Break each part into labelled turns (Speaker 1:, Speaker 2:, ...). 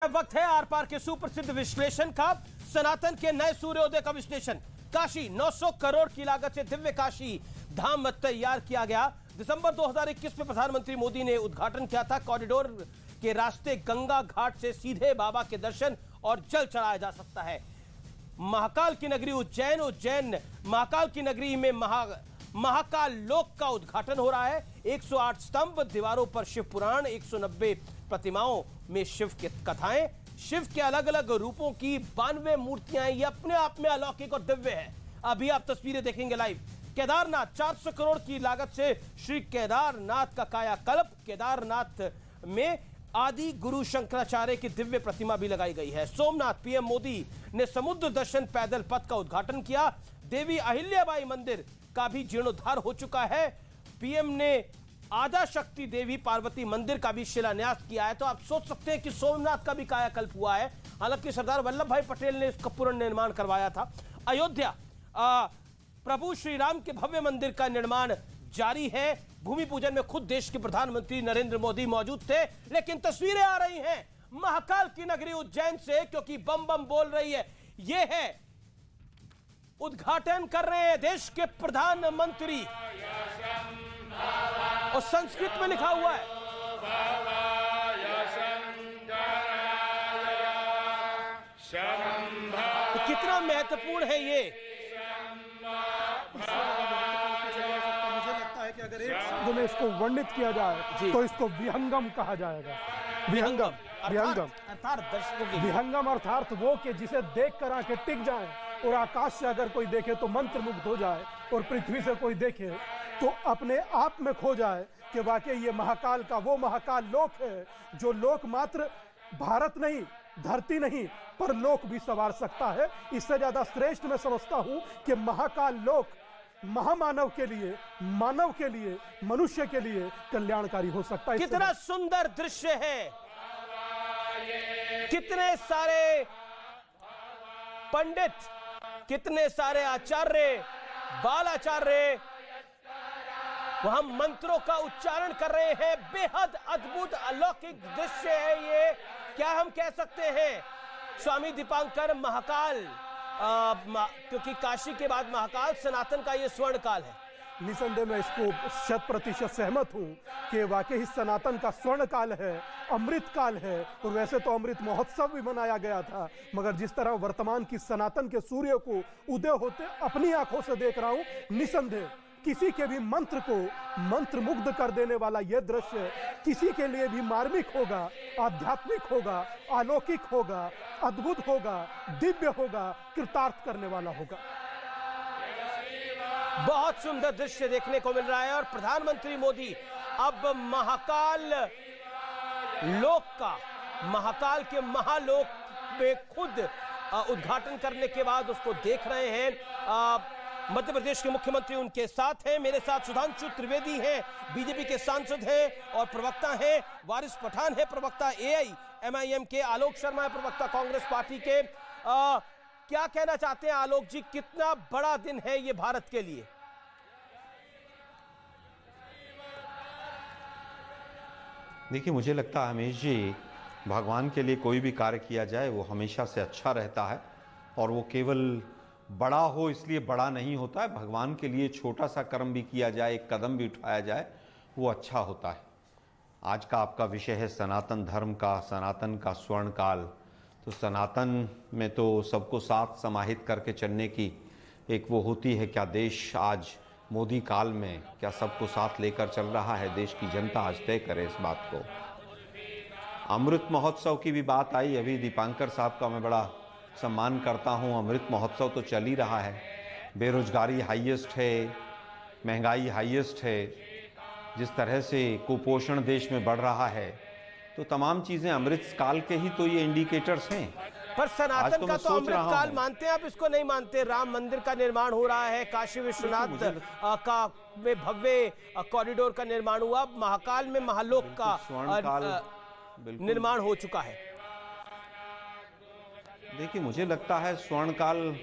Speaker 1: वक्त है आर पार के सुप्रसिद्ध विश्लेषण का। सनातन के नए सूर्योदय का विश्लेषण। काशी 900 करोड़ की लागत से दिव्य काशी धाम तैयार किया गया। दिसंबर 2021 में प्रधानमंत्री मोदी ने उद्घाटन किया था। कॉरिडोर के रास्ते गंगा घाट से सीधे बाबा के दर्शन और जल चढ़ाया जा सकता है। महाकाल की नगरी उज्जैन महाकाल की नगरी में महाकाल लोक का उद्घाटन हो रहा है। 108 स्तंभ, दीवारों पर शिव पुराण, 190 प्रतिमाओं में शिव की कथाएं, शिव के अलग अलग रूपों की 92 मूर्तियां। ये अपने आप में अलौकिक और दिव्य है। अभी आप तस्वीरें देखेंगे लाइव। केदारनाथ 400 करोड़ की लागत से श्री केदारनाथ का कायाकल्प। केदारनाथ में आदि गुरु शंकराचार्य की दिव्य प्रतिमा भी लगाई गई है। सोमनाथ पीएम मोदी ने समुद्र दर्शन पैदल पथ का उद्घाटन किया। देवी अहिल्याबाई मंदिर का भी जीर्णोद्धार हो चुका है। पीएम ने आद्या शक्ति देवी पार्वती मंदिर का भी शिलान्यास किया है। तो आप सोच सकते हैं कि सोमनाथ का भी कायाकल्प हुआ है। हालांकि सरदार वल्लभ भाई पटेल ने इसका पुनर्निर्माण करवाया था। अयोध्या प्रभु श्री राम के भव्य मंदिर का निर्माण जारी है। भूमि पूजन में खुद देश के प्रधानमंत्री नरेंद्र मोदी मौजूद थे। लेकिन तस्वीरें आ रही हैं महाकाल की नगरी उज्जैन से, क्योंकि बम बम बोल रही है। यह है उद्घाटन कर रहे हैं देश के प्रधानमंत्री और संस्कृत में लिखा हुआ है। तो कितना महत्वपूर्ण है ये।
Speaker 2: मुझे लगता है कि अगर एक शब्द में इसको वर्णित किया जाए तो इसको विहंगम कहा जाएगा। विहंगम
Speaker 1: अर्थात दर्शकों के
Speaker 2: विहंगम अर्थात वो कि जिसे देखकर आंखें टिक जाएं और आकाश से अगर कोई देखे तो मंत्रमुग्ध हो जाए और पृथ्वी से कोई देखे तो अपने आप में खो जाए कि वाकई ये महाकाल का वो महाकाल लोक है जो लोक मात्र भारत नहीं, धरती नहीं, पर लोक भी संवार सकता है। इससे ज्यादा श्रेष्ठ मैं समझता हूं कि महाकाल लोक महामानव के लिए, मानव के लिए, मनुष्य के लिए कल्याणकारी हो सकता है।
Speaker 1: कितना सुंदर दृश्य है। कितने सारे पंडित, कितने सारे आचार्य, बाल आचार्य वहां मंत्रों का उच्चारण कर रहे हैं। बेहद अद्भुत अलौकिक दृश्य है ये। क्या हम कह सकते हैं स्वामी दीपांकर, महाकाल क्योंकि काशी के बाद महाकाल, सनातन का ये स्वर्ण काल है।
Speaker 2: निसंदेह मैं इसको 100% सहमत हूं कि वाकई सनातन का स्वर्ण काल है, अमृत काल है। और वैसे तो अमृत महोत्सव भी मनाया गया था, मगर जिस तरह वर्तमान की सनातन के सूर्य को उदय होते अपनी आंखों से देख रहा हूं, निसंदेह किसी के भी मंत्र को मंत्रमुग्ध कर देने वाला यह दृश्य किसी के लिए भी मार्मिक होगा, आध्यात्मिक होगा, अलौकिक होगा, अद्भुत होगा, दिव्य होगा, कृतार्थ करने वाला होगा।
Speaker 1: बहुत सुंदर दृश्य देखने को मिल रहा है। और प्रधानमंत्री मोदी अब महाकाल लोक का, महाकाल के महालोक में खुद उद्घाटन करने के बाद उसको देख रहे हैं। मध्य प्रदेश के मुख्यमंत्री उनके साथ हैं। मेरे साथ सुधांशु त्रिवेदी हैं, बीजेपी के सांसद हैं और प्रवक्ता हैं। वारिस पठान है प्रवक्ता AIMIM के। आलोक शर्मा है प्रवक्ता कांग्रेस पार्टी के। क्या कहना चाहते हैं आलोक जी, कितना बड़ा दिन है ये भारत के लिए?
Speaker 3: देखिए, मुझे लगता है हमेश जी, भगवान के लिए कोई भी कार्य किया जाए वो हमेशा से अच्छा रहता है। और वो केवल बड़ा हो इसलिए बड़ा नहीं होता है। भगवान के लिए छोटा सा कर्म भी किया जाए, एक कदम भी उठाया जाए, वो अच्छा होता है। आज का आपका विषय है सनातन धर्म का, सनातन का स्वर्ण काल। तो सनातन में तो सबको साथ समाहित करके चलने की एक वो होती है। क्या देश आज मोदी काल में क्या सबको साथ लेकर चल रहा है? देश की जनता आज तय करे इस बात को। अमृत महोत्सव की भी बात आई। अभी दीपांकर साहब का मैं बड़ा सम्मान करता हूं। अमृत महोत्सव तो चल ही रहा है। बेरोजगारी हाईएस्ट है, महंगाई हाईएस्ट है, जिस तरह से कुपोषण देश में बढ़ रहा है, तो तमाम चीजें अमृत काल के ही तो ये इंडिकेटर्स हैं।
Speaker 1: पर सनातन का तो अमृत काल मानते हैं, आप इसको नहीं मानते। राम मंदिर का निर्माण हो रहा है, काशी विश्वनाथ का में भव्य कॉरिडोर का निर्माण हुआ, महाकाल में महालोक का निर्माण हो चुका है।
Speaker 3: देखिए, मुझे लगता है स्वर्ण काल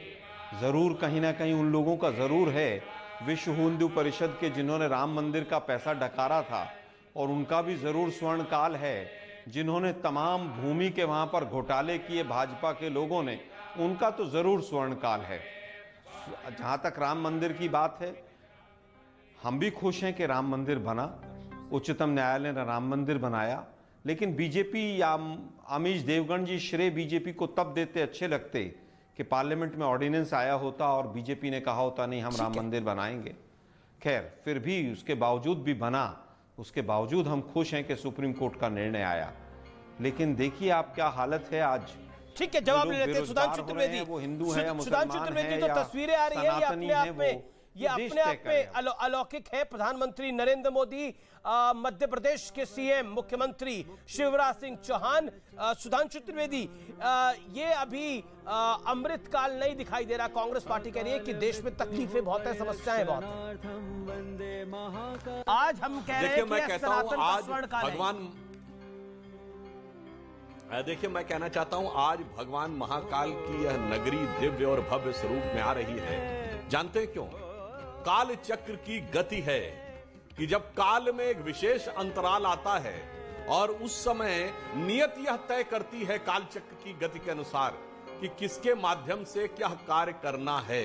Speaker 3: जरूर कहीं ना कहीं उन लोगों का जरूर है, विश्व हिंदू परिषद के, जिन्होंने राम मंदिर का पैसा डकारा था, और उनका भी जरूर स्वर्ण काल है। जिन्होंने तमाम भूमि के वहां पर घोटाले किए भाजपा के लोगों ने, उनका तो जरूर स्वर्णकाल है। जहां तक राम मंदिर की बात है, हम भी खुश हैं कि राम मंदिर बना, उच्चतम न्यायालय ने राम मंदिर बनाया, लेकिन बीजेपी या अमीश देवगन जी श्रेय बीजेपी को तब देते अच्छे लगते कि पार्लियामेंट में ऑर्डिनेंस आया होता और बीजेपी ने कहा होता नहीं हम राम मंदिर बनाएंगे। खैर, फिर भी उसके बावजूद भी बना, उसके बावजूद हम खुश हैं कि सुप्रीम कोर्ट का निर्णय आया। लेकिन देखिए आप क्या हालत है आज।
Speaker 1: ठीक है, जवाब ले लेते हैं सुधांशु त्रिवेदी।
Speaker 3: वो हिंदू है या मुसलमान है
Speaker 1: जो
Speaker 3: या
Speaker 1: तस्वीरें आ रही है ये अपने आप में अलौकिक है। प्रधानमंत्री नरेंद्र मोदी, मध्य प्रदेश के सीएम मुख्यमंत्री शिवराज सिंह चौहान, सुधांशु त्रिवेदी, ये अभी अमृतकाल नहीं दिखाई दे रहा। कांग्रेस पार्टी कह रही है कि देश में तकलीफें बहुत है, समस्याएं बहुत है। आज हम कह रहे हैं कि सनातन का स्वर्णकाल है।
Speaker 4: देखिए, मैं कहना चाहता हूं आज भगवान महाकाल की यह नगरी दिव्य और भव्य स्वरूप में आ रही है। जानते हैं क्यों? काल चक्र की गति है कि जब काल में एक विशेष अंतराल आता है और उस समय नियत यह तय करती है काल चक्र की गति के अनुसार कि किसके माध्यम से क्या कार्य करना है।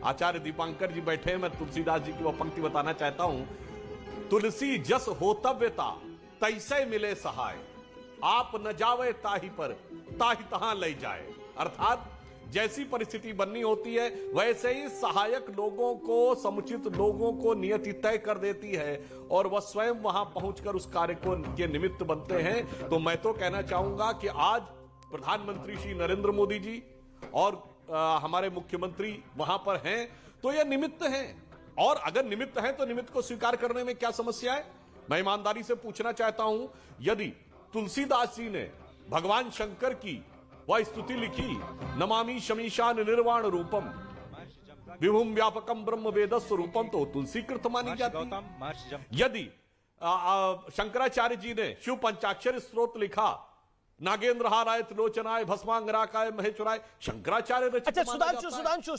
Speaker 4: आचार्य दीपांकर जी बैठे हैं, मैं तुलसीदास जी की वो पंक्ति बताना चाहता हूं। तुलसी जस होतव्यता तैसे मिले सहाय, आप न जावे ताही पर ताही तहां ले जाए। अर्थात जैसी परिस्थिति बननी होती है वैसे ही सहायक लोगों को, समुचित लोगों को नियति तय कर देती है और वह स्वयं वहां पहुंचकर उस कार्य को के निमित्त बनते हैं। तो मैं तो कहना चाहूंगा कि आज प्रधानमंत्री श्री नरेंद्र मोदी जी और हमारे मुख्यमंत्री वहां पर हैं तो यह निमित्त हैं, और अगर निमित्त हैं तो निमित्त को स्वीकार करने में क्या समस्या है। मैं ईमानदारी से पूछना चाहता हूं, यदि तुलसीदास जी ने भगवान शंकर की वह स्तुति लिखी, नमामि शमीशान निर्वाण रूपम विभुम व्यापकम ब्रह्म वेद स्वरूपम, तो तुलसी कृत मानी जाती। यदि शंकराचार्य जी ने शिव पंचाक्षर स्तोत्र लिखा, नागेंद्र हाराय त्रिलोचनाय भस्मांगराकाय महेश्वराय, शंकराचार्य रचित।
Speaker 1: अच्छा,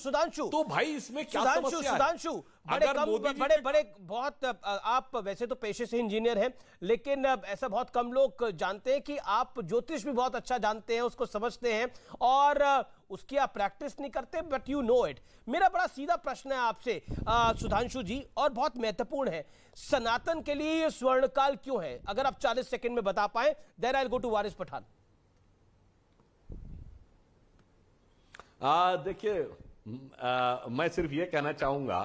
Speaker 1: सुधांशु,
Speaker 4: तो भाई इसमें क्या समस्या है?
Speaker 1: सुधांशु, बड़े बहुत, आप वैसे तो पेशे से इंजीनियर हैं, लेकिन ऐसा बहुत कम लोग जानते हैं कि आप ज्योतिष भी बहुत अच्छा जानते हैं, उसको समझते हैं और उसकी आप प्रैक्टिस नहीं करते, बट यू नो इट। मेरा बड़ा सीधा प्रश्न है आपसे सुधांशु जी, और बहुत महत्वपूर्ण है, सनातन के लिए ये स्वर्णकाल क्यों है? अगर आप 40 सेकंड में बता पाए, then I will go to Waris Pathan.
Speaker 4: देखिए, मैं सिर्फ ये कहना चाहूंगा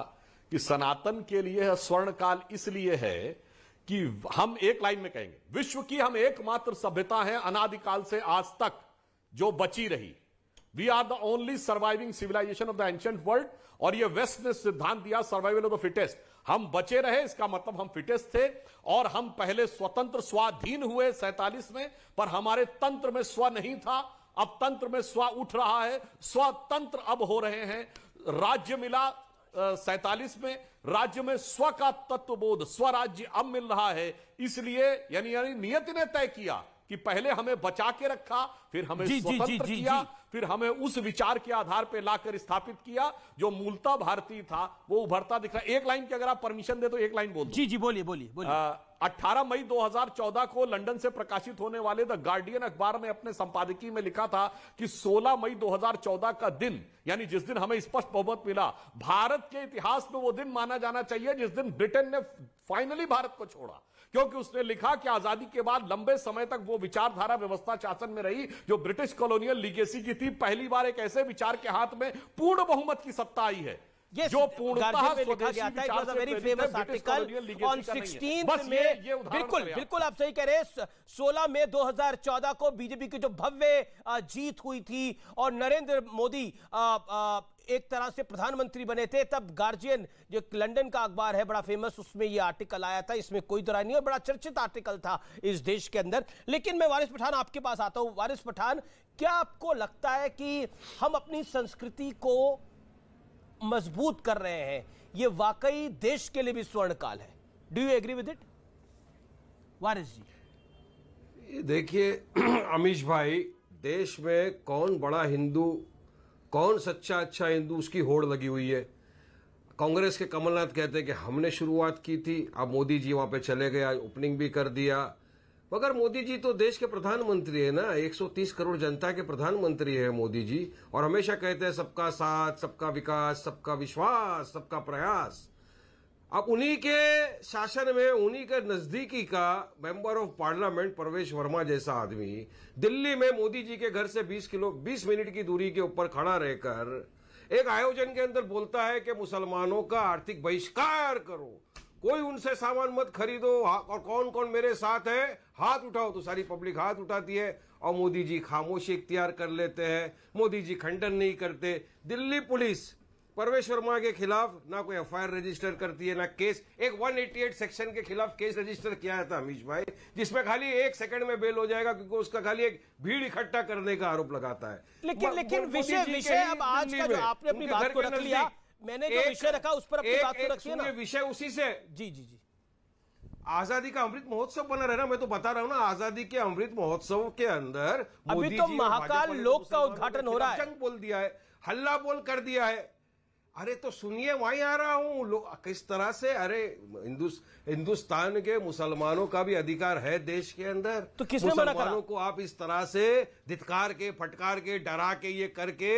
Speaker 4: कि सनातन के लिए स्वर्णकाल इसलिए है कि हम एक लाइन में कहेंगे, विश्व की हम एकमात्र सभ्यता है अनादिकाल से आज तक जो बची रही। We are the only surviving civilisation of the ancient world, और ये वेस्ट ने सिद्धांत दिया सर्वाइवल ऑफ द फिटेस्ट। हम बचे रहे, इसका मतलब हम फिटेस्ट थे, और हम पहले स्वतंत्र स्वाधीन हुए 47 में, पर हमारे तंत्र में स्व नहीं था। अब तंत्र में स्व उठ रहा है, स्वतंत्र अब हो रहे हैं। राज्य मिला 47 में, राज्य में स्व का तत्वबोध, स्वराज्य अब मिल रहा है। इसलिए यानी नियति ने तय किया कि पहले हमें बचा के रखा, फिर हमें स्वतंत्र किया, फिर हमें उस विचार के आधार पर लाकर स्थापित किया जो मूलतः भारतीय था, वो उभरता दिख रहा है। एक लाइन की अगर आप परमिशन दे तो एक लाइन बोल दो।
Speaker 1: जी बोलिए।
Speaker 4: 18 मई 2014 को लंदन से प्रकाशित होने वाले द गार्डियन अखबार ने अपने संपादकीय में लिखा था कि 16 मई 2014 का दिन, यानी जिस दिन हमें स्पष्ट बहुमत मिला, भारत के इतिहास में वो दिन माना जाना चाहिए जिस दिन ब्रिटेन ने फाइनली भारत को छोड़ा। क्योंकि उसने लिखा कि आजादी के बाद लंबे समय तक वो विचारधारा व्यवस्था शासन में रही जो ब्रिटिश कॉलोनियल लीगेसी की थी। पहली बार एक ऐसे विचार के हाथ में पूर्ण बहुमत की सत्ता आई है जो पूर्णतः स्वदेशी विचार से प्रेरित है, ब्रिटिश कॉलोनियल लीगेसी का नहीं है। बस ये
Speaker 1: बिल्कुल आप सही कह रहे हैं। 16 मई 2014 को बीजेपी की जो भव्य जीत हुई थी और नरेंद्र मोदी एक तरह से प्रधानमंत्री बने थे, तब गार्जियन जो लंदन का अखबार है बड़ा फेमस, उसमें ये आर्टिकल आया था। इसमें कोई तरह नहीं है, बड़ा चर्चित आर्टिकल था इस देश के अंदर। लेकिन मैं वारिस पठान आपके पास आता हूं। वारिस पठान, क्या आपको लगता है कि हम अपनी संस्कृति को मजबूत कर रहे हैं? ये वाकई देश के लिए भी स्वर्णकाल है। Do you agree with it Waris ji?
Speaker 5: देखिए अमीश भाई, देश में कौन बड़ा हिंदू, कौन सच्चा अच्छा हिंदू, उसकी होड़ लगी हुई है। कांग्रेस के कमलनाथ कहते हैं कि हमने शुरुआत की थी, अब मोदी जी वहां पे चले गए, ओपनिंग भी कर दिया। मगर मोदी जी तो देश के प्रधानमंत्री है ना, 130 करोड़ जनता के प्रधानमंत्री है मोदी जी, और हमेशा कहते हैं सबका साथ, सबका विकास, सबका विश्वास, सबका प्रयास। अब उन्हीं के शासन में उन्हीं के नजदीकी का मेंबर ऑफ पार्लियामेंट प्रवेश वर्मा जैसा आदमी दिल्ली में मोदी जी के घर से 20 मिनट की दूरी के ऊपर खड़ा रहकर एक आयोजन के अंदर बोलता है कि मुसलमानों का आर्थिक बहिष्कार करो, कोई उनसे सामान मत खरीदो, और कौन कौन मेरे साथ है हाथ उठाओ, तो सारी पब्लिक हाथ उठाती है और मोदी जी खामोशी इख्तियार कर लेते हैं, मोदी जी खंडन नहीं करते। दिल्ली पुलिस परवेश वर्मा के खिलाफ ना कोई एफआईआर रजिस्टर करती है ना केस। एक 188 सेक्शन के खिलाफ केस रजिस्टर किया था अमीश भाई, जिसमें खाली 1 सेकंड में बेल हो जाएगा, क्योंकि उसका खाली एक भीड़ इकट्ठा करने का आरोप लगाता है।
Speaker 1: लेकिन विषय अब आज का जो आपने अपनी बात को रख लिया, मैंने जो विषय रखा उस पर अपनी बात को रखिए ना।
Speaker 5: विषय उसी से
Speaker 1: जी
Speaker 5: आजादी का अमृत महोत्सव बना रहा है ना, मैं तो बता रहा हूं ना, आजादी के अमृत महोत्सव के अंदर
Speaker 1: अभी तो महाकाल लोक का उद्घाटन हो रहा है,
Speaker 5: जंग बोल दिया है, हल्ला बोल कर दिया है। अरे तो सुनिए, वहीं आ रहा हूं, किस तरह से, अरे हिंदुस्तान के मुसलमानों का भी अधिकार है देश के अंदर,
Speaker 1: तो किसने मना करा?
Speaker 5: मुसलमानों को आप इस तरह से धिक्कार के, फटकार के, डरा के, ये करके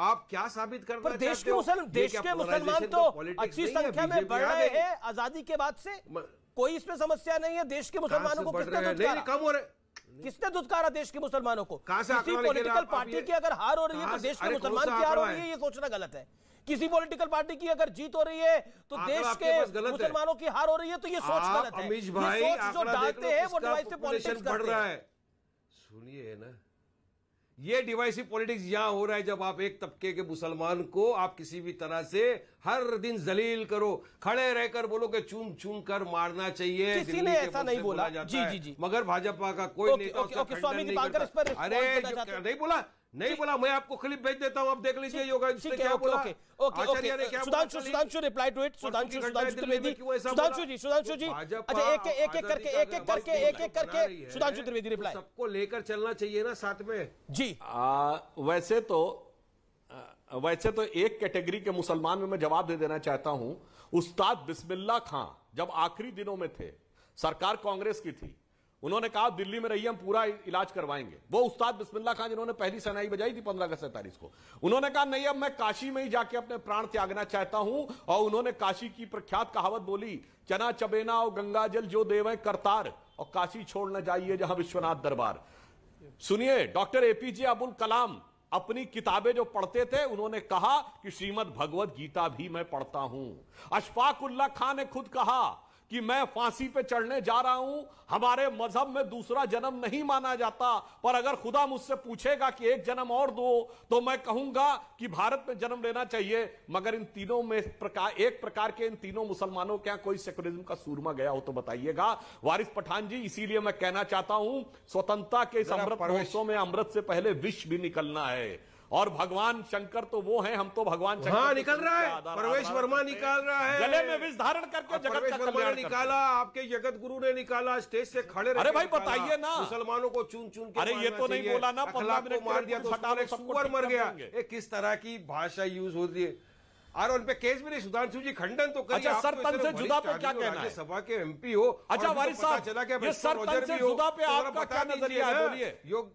Speaker 5: आप क्या साबित करना चाहते हो?
Speaker 1: देश के मुसलमान तो अच्छी संख्या में बढ़ रहे हैं आजादी के बाद से, कोई इसमें समस्या नहीं है। देश के मुसलमानों को किसने धुतकारा देश के मुसलमानों को? किसी पॉलिटिकल पार्टी की अगर हार हो रही है तो देश के मुसलमान की हार हो रही है, ये सोचना गलत है। किसी पॉलिटिकल पार्टी की अगर जीत हो रही है तो देश के मुसलमानों की हार हो रही है, तो ये सोच गलत है।
Speaker 5: अमीश भाई,
Speaker 1: ये सोच जो डालते हैं वो डिवाइसिव पॉलिटिक्स करते हैं।
Speaker 5: सुनिए ना, ये डिवाइसिव पॉलिटिक्स यहां हो रहा है जब आप एक तबके के मुसलमान को आप किसी भी तरह से हर दिन जलील करो, खड़े रहकर बोलो कि चूम चूम कर मारना चाहिए।
Speaker 1: किसी ने ऐसा नहीं बोला। जी।
Speaker 5: मगर भाजपा का कोई नेता
Speaker 1: स्वामी दीपांकर इस पर
Speaker 5: नहीं बोला, मैं आपको क्लिप भेज देता हूं, आप देख लीजिए योगा क्या बोला।
Speaker 1: Sudhanshu reply to it. Sudhanshu Trivedi, Sudhanshu ji अच्छा एक एक करके सुधांशु त्रिवेदी रिप्लाई।
Speaker 5: सबको लेकर चलना चाहिए ना साथ में
Speaker 1: जी।
Speaker 4: वैसे तो एक कैटेगरी के मुसलमान में मैं जवाब दे देना चाहता हूं। उस्ताद बिस्मिल्लाह खां जब आखिरी दिनों में थे, सरकार कांग्रेस की थी, उन्होंने कहा दिल्ली में रहिए हम पूरा इलाज करवाएंगे। वो उस्ताद बिस्मिल्लाह खां जिन्होंने पहली शहनाई बजाई थी 15 अगस्त 47 को, उन्होंने कहा नहीं अब मैं काशी में ही जाके अपने प्राण त्यागना चाहता हूं। और उन्होंने काशी की प्रख्यात कहावत बोली, चना चबेना और गंगा जल जो देवे करतार, और काशी छोड़ न जाइए जहां विश्वनाथ दरबार। सुनिए, डॉक्टर एपीजे अब्दुल कलाम अपनी किताबें जो पढ़ते थे, उन्होंने कहा कि श्रीमद् भगवत गीता भी मैं पढ़ता हूं। अशफाक उल्लाह खान ने खुद कहा कि मैं फांसी पे चढ़ने जा रहा हूं, हमारे मजहब में दूसरा जन्म नहीं माना जाता, पर अगर खुदा मुझसे पूछेगा कि एक जन्म और दो तो मैं कहूंगा कि भारत में जन्म लेना चाहिए। मगर इन तीनों में एक प्रकार के इन तीनों मुसलमानों के यहां कोई सेकुलरिज्म का सूरमा गया हो तो बताइएगा। वारिस पठान जी, इसीलिए मैं कहना चाहता हूं, स्वतंत्रता के इस अमृत महोत्सव में अमृत से पहले विष भी निकलना है। और भगवान शंकर तो वो हैं, हम तो भगवान शंकर।
Speaker 5: हाँ, निकल रहा है, परवेश वर्मा निकाल रहा है,
Speaker 4: गले में विष धारण करके जगत का कल्याण
Speaker 5: निकाला, आपके जगत गुरु ने निकाला, स्टेज से खड़े।
Speaker 4: अरे भाई बताइए ना,
Speaker 5: मुसलमानों को चुन चुन के,
Speaker 4: अरे ये तो नहीं बोला ना 15 मिनट
Speaker 5: मार दिया तो सुअर मर गया। किस तरह की भाषा यूज होती है, और उन पे केस भी नहीं। सुधांशु जी खंडन तो करिए।
Speaker 4: अच्छा, सर तन से जुदा पे क्या कहना है?
Speaker 5: सभा के एमपी हो।
Speaker 4: अच्छा वारिस साहब, ये सर तन से जुदा पे आपका क्या नजरिया है, बोलिए।
Speaker 5: योग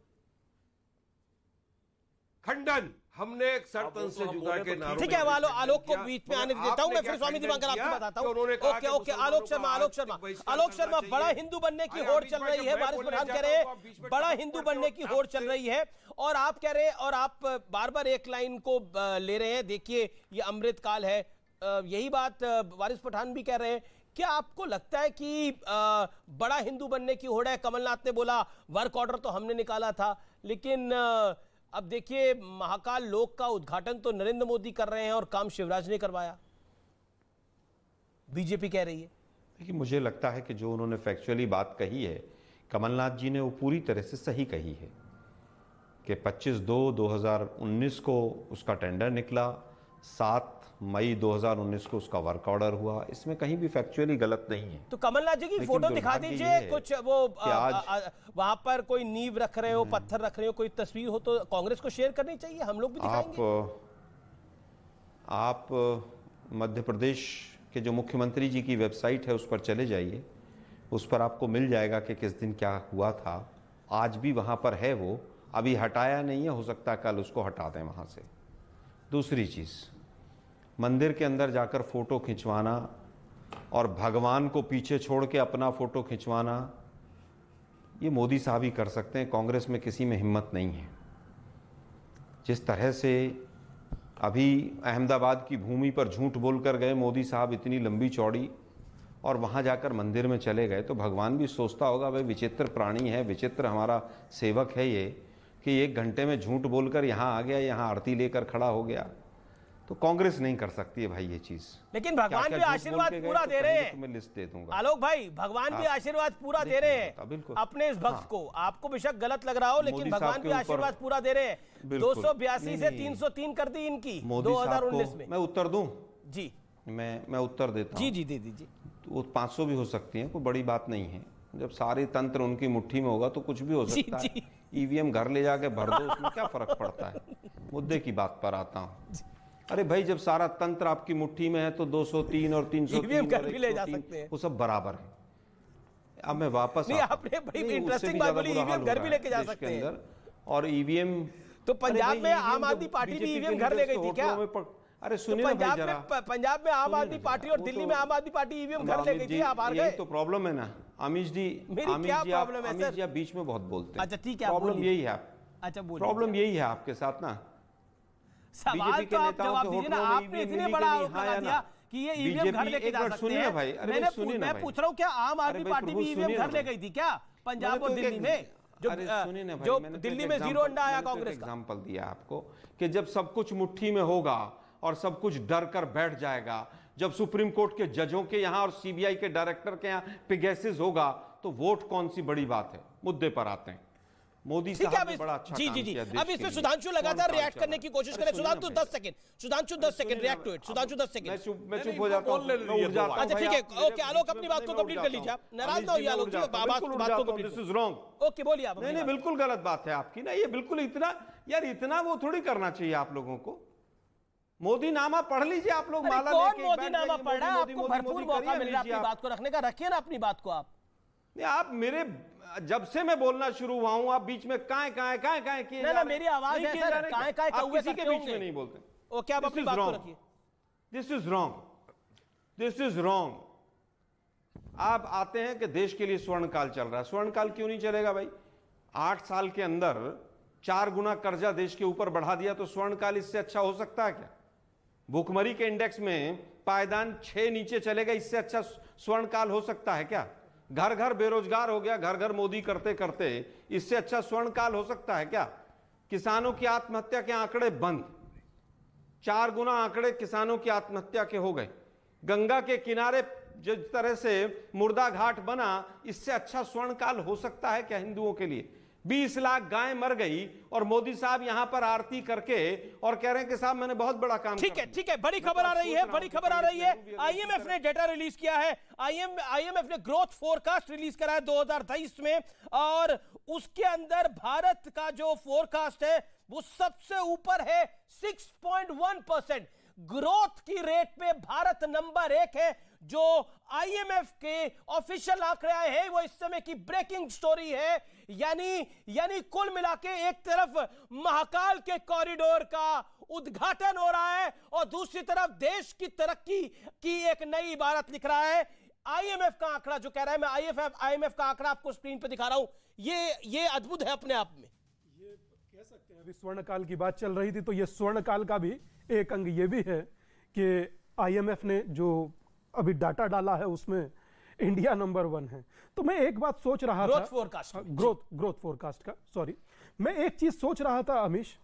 Speaker 5: खंडन हमने सर तन से जुदा के नारों।
Speaker 1: ठीक है, आलोक को बीच में आने देता हूं मैं, फिर स्वामी दीपांकर आपको बताता हूं। ओके, आलोक शर्मा, बड़ा हिंदू बनने की होड़ चल रही है, वारिस पठान कह रहे हैं बड़ा हिंदू बनने की होड़ चल रही है, और आप कह रहे हैं, और आप बार बार एक लाइन को ले रहे हैं, देखिए ये अमृत काल है। यही बात वारिस पठान भी कह रहे हैं। क्या आपको लगता है कि बड़ा हिंदू बनने की होड़ है? कमलनाथ ने बोला वर्क ऑर्डर तो हमने निकाला था, लेकिन अब देखिए महाकाल लोक का उद्घाटन तो नरेंद्र मोदी कर रहे हैं और काम शिवराज ने करवाया, बीजेपी कह रही है।
Speaker 3: देखिए, मुझे लगता है कि जो उन्होंने फैक्चुअली बात कही है कमलनाथ जी ने, वो पूरी तरह से सही कही है कि 25/2/2019 को उसका टेंडर निकला, 7 मई 2019 को उसका वर्क ऑर्डर हुआ, इसमें कहीं भी फैक्चुअली गलत नहीं है।
Speaker 1: तो कमलनाथ जी की फोटो दिखा दीजिए, कुछ वो वहां पर कोई नींव रख रहे हो, पत्थर रख रहे हो, कोई तस्वीर हो तो कांग्रेस को शेयर करनी चाहिए, हम लोग भी दिखाएंगे।
Speaker 3: आप मध्य प्रदेश के जो मुख्यमंत्री जी की वेबसाइट है उस पर चले जाइए, उस पर आपको मिल जाएगा कि किस दिन क्या हुआ था। आज भी वहाँ पर है, वो अभी हटाया नहीं है, हो सकता है कल उसको हटा दें वहाँ से। दूसरी चीज़, मंदिर के अंदर जाकर फ़ोटो खिंचवाना और भगवान को पीछे छोड़ के अपना फ़ोटो खिंचवाना, ये मोदी साहब ही कर सकते हैं, कांग्रेस में किसी में हिम्मत नहीं है। जिस तरह से अभी अहमदाबाद की भूमि पर झूठ बोलकर गए मोदी साहब, इतनी लंबी चौड़ी, और वहाँ जाकर मंदिर में चले गए, तो भगवान भी सोचता होगा भाई विचित्र प्राणी है, विचित्र हमारा सेवक है ये, कि 1 घंटे में झूठ बोलकर यहाँ आ गया, यहाँ आरती लेकर खड़ा हो गया। तो कांग्रेस नहीं कर सकती है भाई ये चीज।
Speaker 1: लेकिन भगवान भी आशीर्वाद पूरा दे रहे हैं।
Speaker 3: मैं लिस्ट दे दूंगा
Speaker 1: आलोक भाई, भगवान भी आशीर्वाद पूरा दे रहे हैं अपने इस भक्त को। आपको बेशक गलत लग रहा हो, लेकिन भगवान भी आशीर्वाद पूरा दे रहे हैं। 282 से 303 कर दी इनकी 2019 में।
Speaker 3: मैं उत्तर दूं
Speaker 1: जी? मैं
Speaker 3: उत्तर देता हूं।
Speaker 1: जी दे दीजिए।
Speaker 3: वो 500 भी हो सकती है, कोई बड़ी बात नहीं है। जब सारे तंत्र उनकी मुट्ठी में होगा तो कुछ भी हो सकता है। ईवीएम घर ले जाके भर दो, उसमें क्या फर्क पड़ता है। मुद्दे की बात पर आता हूँ। अरे भाई, जब सारा तंत्र आपकी मुट्ठी में है तो 203 और 303
Speaker 1: घर भी ले जा सकते हैं,
Speaker 3: वो सब बराबर है। अब मैं वापस
Speaker 1: नहीं, आपने बड़ी इंटरेस्टिंग बात बोली, ईवीएम घर भी लेके जा सकते हैं।
Speaker 3: और ईवीएम
Speaker 1: तो पंजाब में आम आदमी पार्टी भी ईवीएम घर ले गई थी क्या?
Speaker 3: अरे सुनिए ना भाई जरा,
Speaker 1: पंजाब में आम आदमी पार्टी और दिल्ली में आम आदमी पार्टी ईवीएम घर ले गई थी, आप हार गए।
Speaker 3: यही तो प्रॉब्लम है ना अमीश जी। अमीश जी आप बीच में बहुत बोलते हैं।
Speaker 1: अच्छा ठीक है,
Speaker 3: प्रॉब्लम यही है।
Speaker 1: अच्छा बोलिए।
Speaker 3: प्रॉब्लम यही है आपके साथ ना।
Speaker 1: सवाल तो आप जवाब दीजिए ना। आपने इतने बड़ा आरोप लगा दिया कि ये ईवीएम घर लेके जा सकते हैं। मैं पूछ रहा हूँ, क्या आम आदमी पार्टी भी ईवीएम घर ले गई थी क्या पंजाब और दिल्ली में? जो दिल्ली में 0 अंडा आया कांग्रेस का।
Speaker 3: एग्जांपल दिया आपको कि जब सब कुछ मुट्ठी में होगा और सब कुछ डर कर बैठ जाएगा, जब सुप्रीम कोर्ट के जजों के यहाँ और सीबीआई के डायरेक्टर के यहाँ पिगेसिस होगा, तो वोट कौन सी बड़ी बात है। मुद्दे पर आते हैं। मोदी साहब ने बड़ा अच्छा
Speaker 1: जी अब इसमें सुधांशु लगातार रिएक्ट करने की कोशिश करें। Sudhanshu 10 second react to it. Sudhanshu 10 second.
Speaker 3: मैं चुप हो जाता हूं।
Speaker 1: अच्छा ठीक है, ओके आलोक अपनी बात को कंप्लीट कर लीजिए। आप नाराज ना होइए आलोक जी, बात को complete.
Speaker 3: This is wrong.
Speaker 1: Okay बोलिए आप।
Speaker 3: नहीं बिल्कुल गलत बात है आपकी ना, ये बिल्कुल इतना वो थोड़ी करना चाहिए आप लोगों को। मोदी नामा पढ़ लीजिए आप लोग। माला
Speaker 1: कौन मोदी नामा पढ़ रहा है? आपको भरपूर मौका मिल रहा है अपनी बात को रखने का, रखिए ना अपनी बात को।
Speaker 3: आप मेरे जब से मैं बोलना शुरू हुआ हूं, आप बीच में काय किए
Speaker 1: ना मेरी आवाज है सर, काय
Speaker 3: किसी के बीच में नहीं बोलते।
Speaker 1: ओके आप अपनी बात को रखिए।
Speaker 3: This is wrong. आप आते हैं कि देश के लिए स्वर्णकाल चल रहा है। स्वर्णकाल क्यों नहीं चलेगा भाई? 8 साल के अंदर 4 गुना कर्जा देश के ऊपर बढ़ा दिया, तो स्वर्णकाल इससे अच्छा हो सकता है क्या? भूखमरी के इंडेक्स में पायदान 6 नीचे चलेगा, इससे अच्छा स्वर्णकाल हो सकता है क्या? घर घर बेरोजगार हो गया, घर घर मोदी करते करते, इससे अच्छा स्वर्णकाल हो सकता है क्या? किसानों की आत्महत्या के आंकड़े बंद, 4 गुना आंकड़े किसानों की आत्महत्या के हो गए। गंगा के किनारे जिस तरह से मुर्दा घाट बना, इससे अच्छा स्वर्णकाल हो सकता है क्या हिंदुओं के लिए? 20 लाख गायें मर गई और मोदी साहब यहां पर आरती करके और कह रहे हैं कि साहब मैंने बहुत बड़ा काम किया।
Speaker 1: ठीक है, बड़ी खबर आ रही है, आईएमएफ ने डेटा रिलीज किया है। आईएमएफ ने ग्रोथ फोरकास्ट रिलीज करा है 2023 में, और उसके अंदर भारत का जो फोरकास्ट है वो सबसे ऊपर है। 6.1% ग्रोथ की रेट पे भारत नंबर 1 है। जो आईएमएफ के ऑफिशियल आंकड़े आए हैं वो इस समय की ब्रेकिंग स्टोरी है। यानी कुल मिला के एक तरफ महाकाल के कॉरिडोर का उद्घाटन हो रहा है और दूसरी तरफ देश की तरक्की की एक नई इबारत लिख रहा है। आईएमएफ का आंकड़ा जो कह रहा है, मैं आईएमएफ का आंकड़ा आपको स्क्रीन पे दिखा रहा हूं, ये अद्भुत है अपने आप में।
Speaker 2: ये कह सकते हैं, अभी स्वर्णकाल की बात चल रही थी तो ये स्वर्णकाल का भी एक अंग ये भी है कि आईएमएफ ने जो अभी डाटा डाला है उसमें इंडिया नंबर 1 है। तो मैं एक बात सोच रहा था, ग्रोथ फोरकास्ट का, सॉरी, मैं एक चीज सोच रहा था अमीश,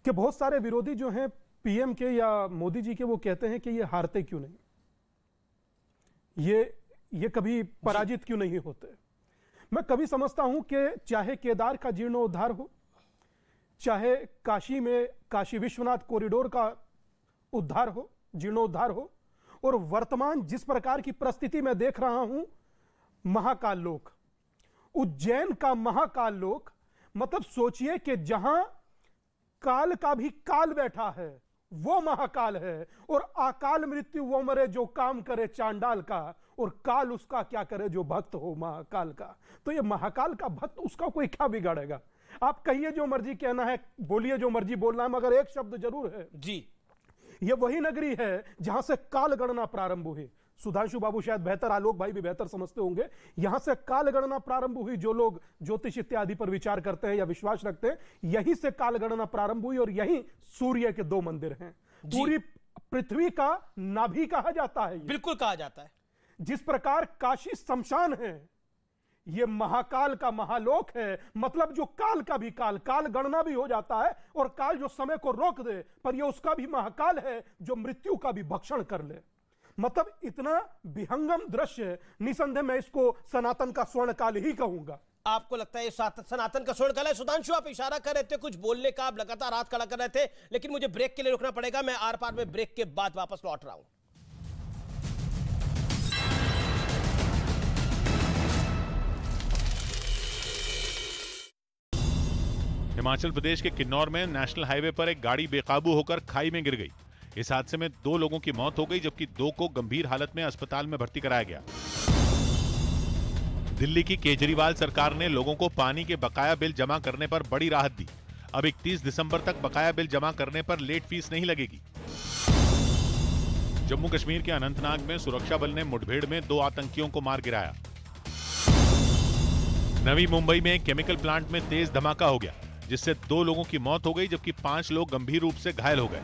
Speaker 2: कि बहुत सारे विरोधी जो हैं पीएम के या मोदी जी के, वो कहते हैं कि ये हारते क्यों नहीं, ये कभी पराजित क्यों नहीं होते। मैं कभी समझता हूं कि चाहे केदार का जीर्णोद्धार हो, चाहे काशी में काशी विश्वनाथ कॉरिडोर का उद्धार हो, जीर्णोद्धार हो, और वर्तमान जिस प्रकार की परिस्थिति में देख रहा हूं, महाकाल लोक, उज्जैन का महाकाल लोक, मतलब सोचिए कि जहां काल का भी काल बैठा है वो महाकाल है, और अकाल मृत्यु वो मरे जो काम करे चांडाल का, और काल उसका क्या करे जो भक्त हो महाकाल का। तो ये महाकाल का भक्त, उसका कोई क्या बिगाड़ेगा? आप कहिए जो मर्जी कहना है, बोलिए जो मर्जी बोलना है, मगर एक शब्द जरूर है
Speaker 1: जी, ये
Speaker 2: वही नगरी है जहां से काल गणना प्रारंभ हुई। सुधांशु बाबू शायद बेहतर, आलोक भाई भी बेहतर समझते होंगे, यहां से काल गणना प्रारंभ हुई। जो लोग ज्योतिष इत्यादि पर विचार करते हैं या विश्वास रखते हैं, यहीं से काल गणना प्रारंभ हुई, और यहीं सूर्य के 2 मंदिर हैं। पूरी पृथ्वी का नाभि कहा जाता है,
Speaker 1: बिल्कुल कहा जाता है।
Speaker 2: जिस प्रकार काशी शमशान है, ये महाकाल का महालोक है। मतलब जो काल का भी काल, काल गणना भी हो जाता है, और काल जो समय को रोक दे, पर ये उसका भी महाकाल है जो मृत्यु का भी भक्षण कर ले। मतलब इतना विहंगम दृश्य, निसंदेह मैं इसको सनातन का स्वर्ण काल ही कहूंगा।
Speaker 1: आपको लगता है ये सनातन का स्वर्ण काल है? सुधांशु, आप इशारा कर रहे थे कुछ बोलने का, आप लगातार हाथ खड़ा कर रहे थे, लेकिन मुझे ब्रेक के लिए रुकना पड़ेगा। मैं आर पार में ब्रेक के बाद वापस लौट रहा हूं।
Speaker 6: हिमाचल प्रदेश के किन्नौर में नेशनल हाईवे पर एक गाड़ी बेकाबू होकर खाई में गिर गई। इस हादसे में 2 लोगों की मौत हो गई, जबकि 2 को गंभीर हालत में अस्पताल में भर्ती कराया गया। दिल्ली की केजरीवाल सरकार ने लोगों को पानी के बकाया बिल जमा करने पर बड़ी राहत दी। अब 31 दिसंबर तक बकाया बिल जमा करने पर लेट फीस नहीं लगेगी। जम्मू कश्मीर के अनंतनाग में सुरक्षा बल ने मुठभेड़ में 2 आतंकियों को मार गिराया। नवी मुंबई में केमिकल प्लांट में तेज धमाका हो गया, जिससे 2 लोगों की मौत हो गई, जबकि 5 लोग गंभीर रूप से घायल हो गए।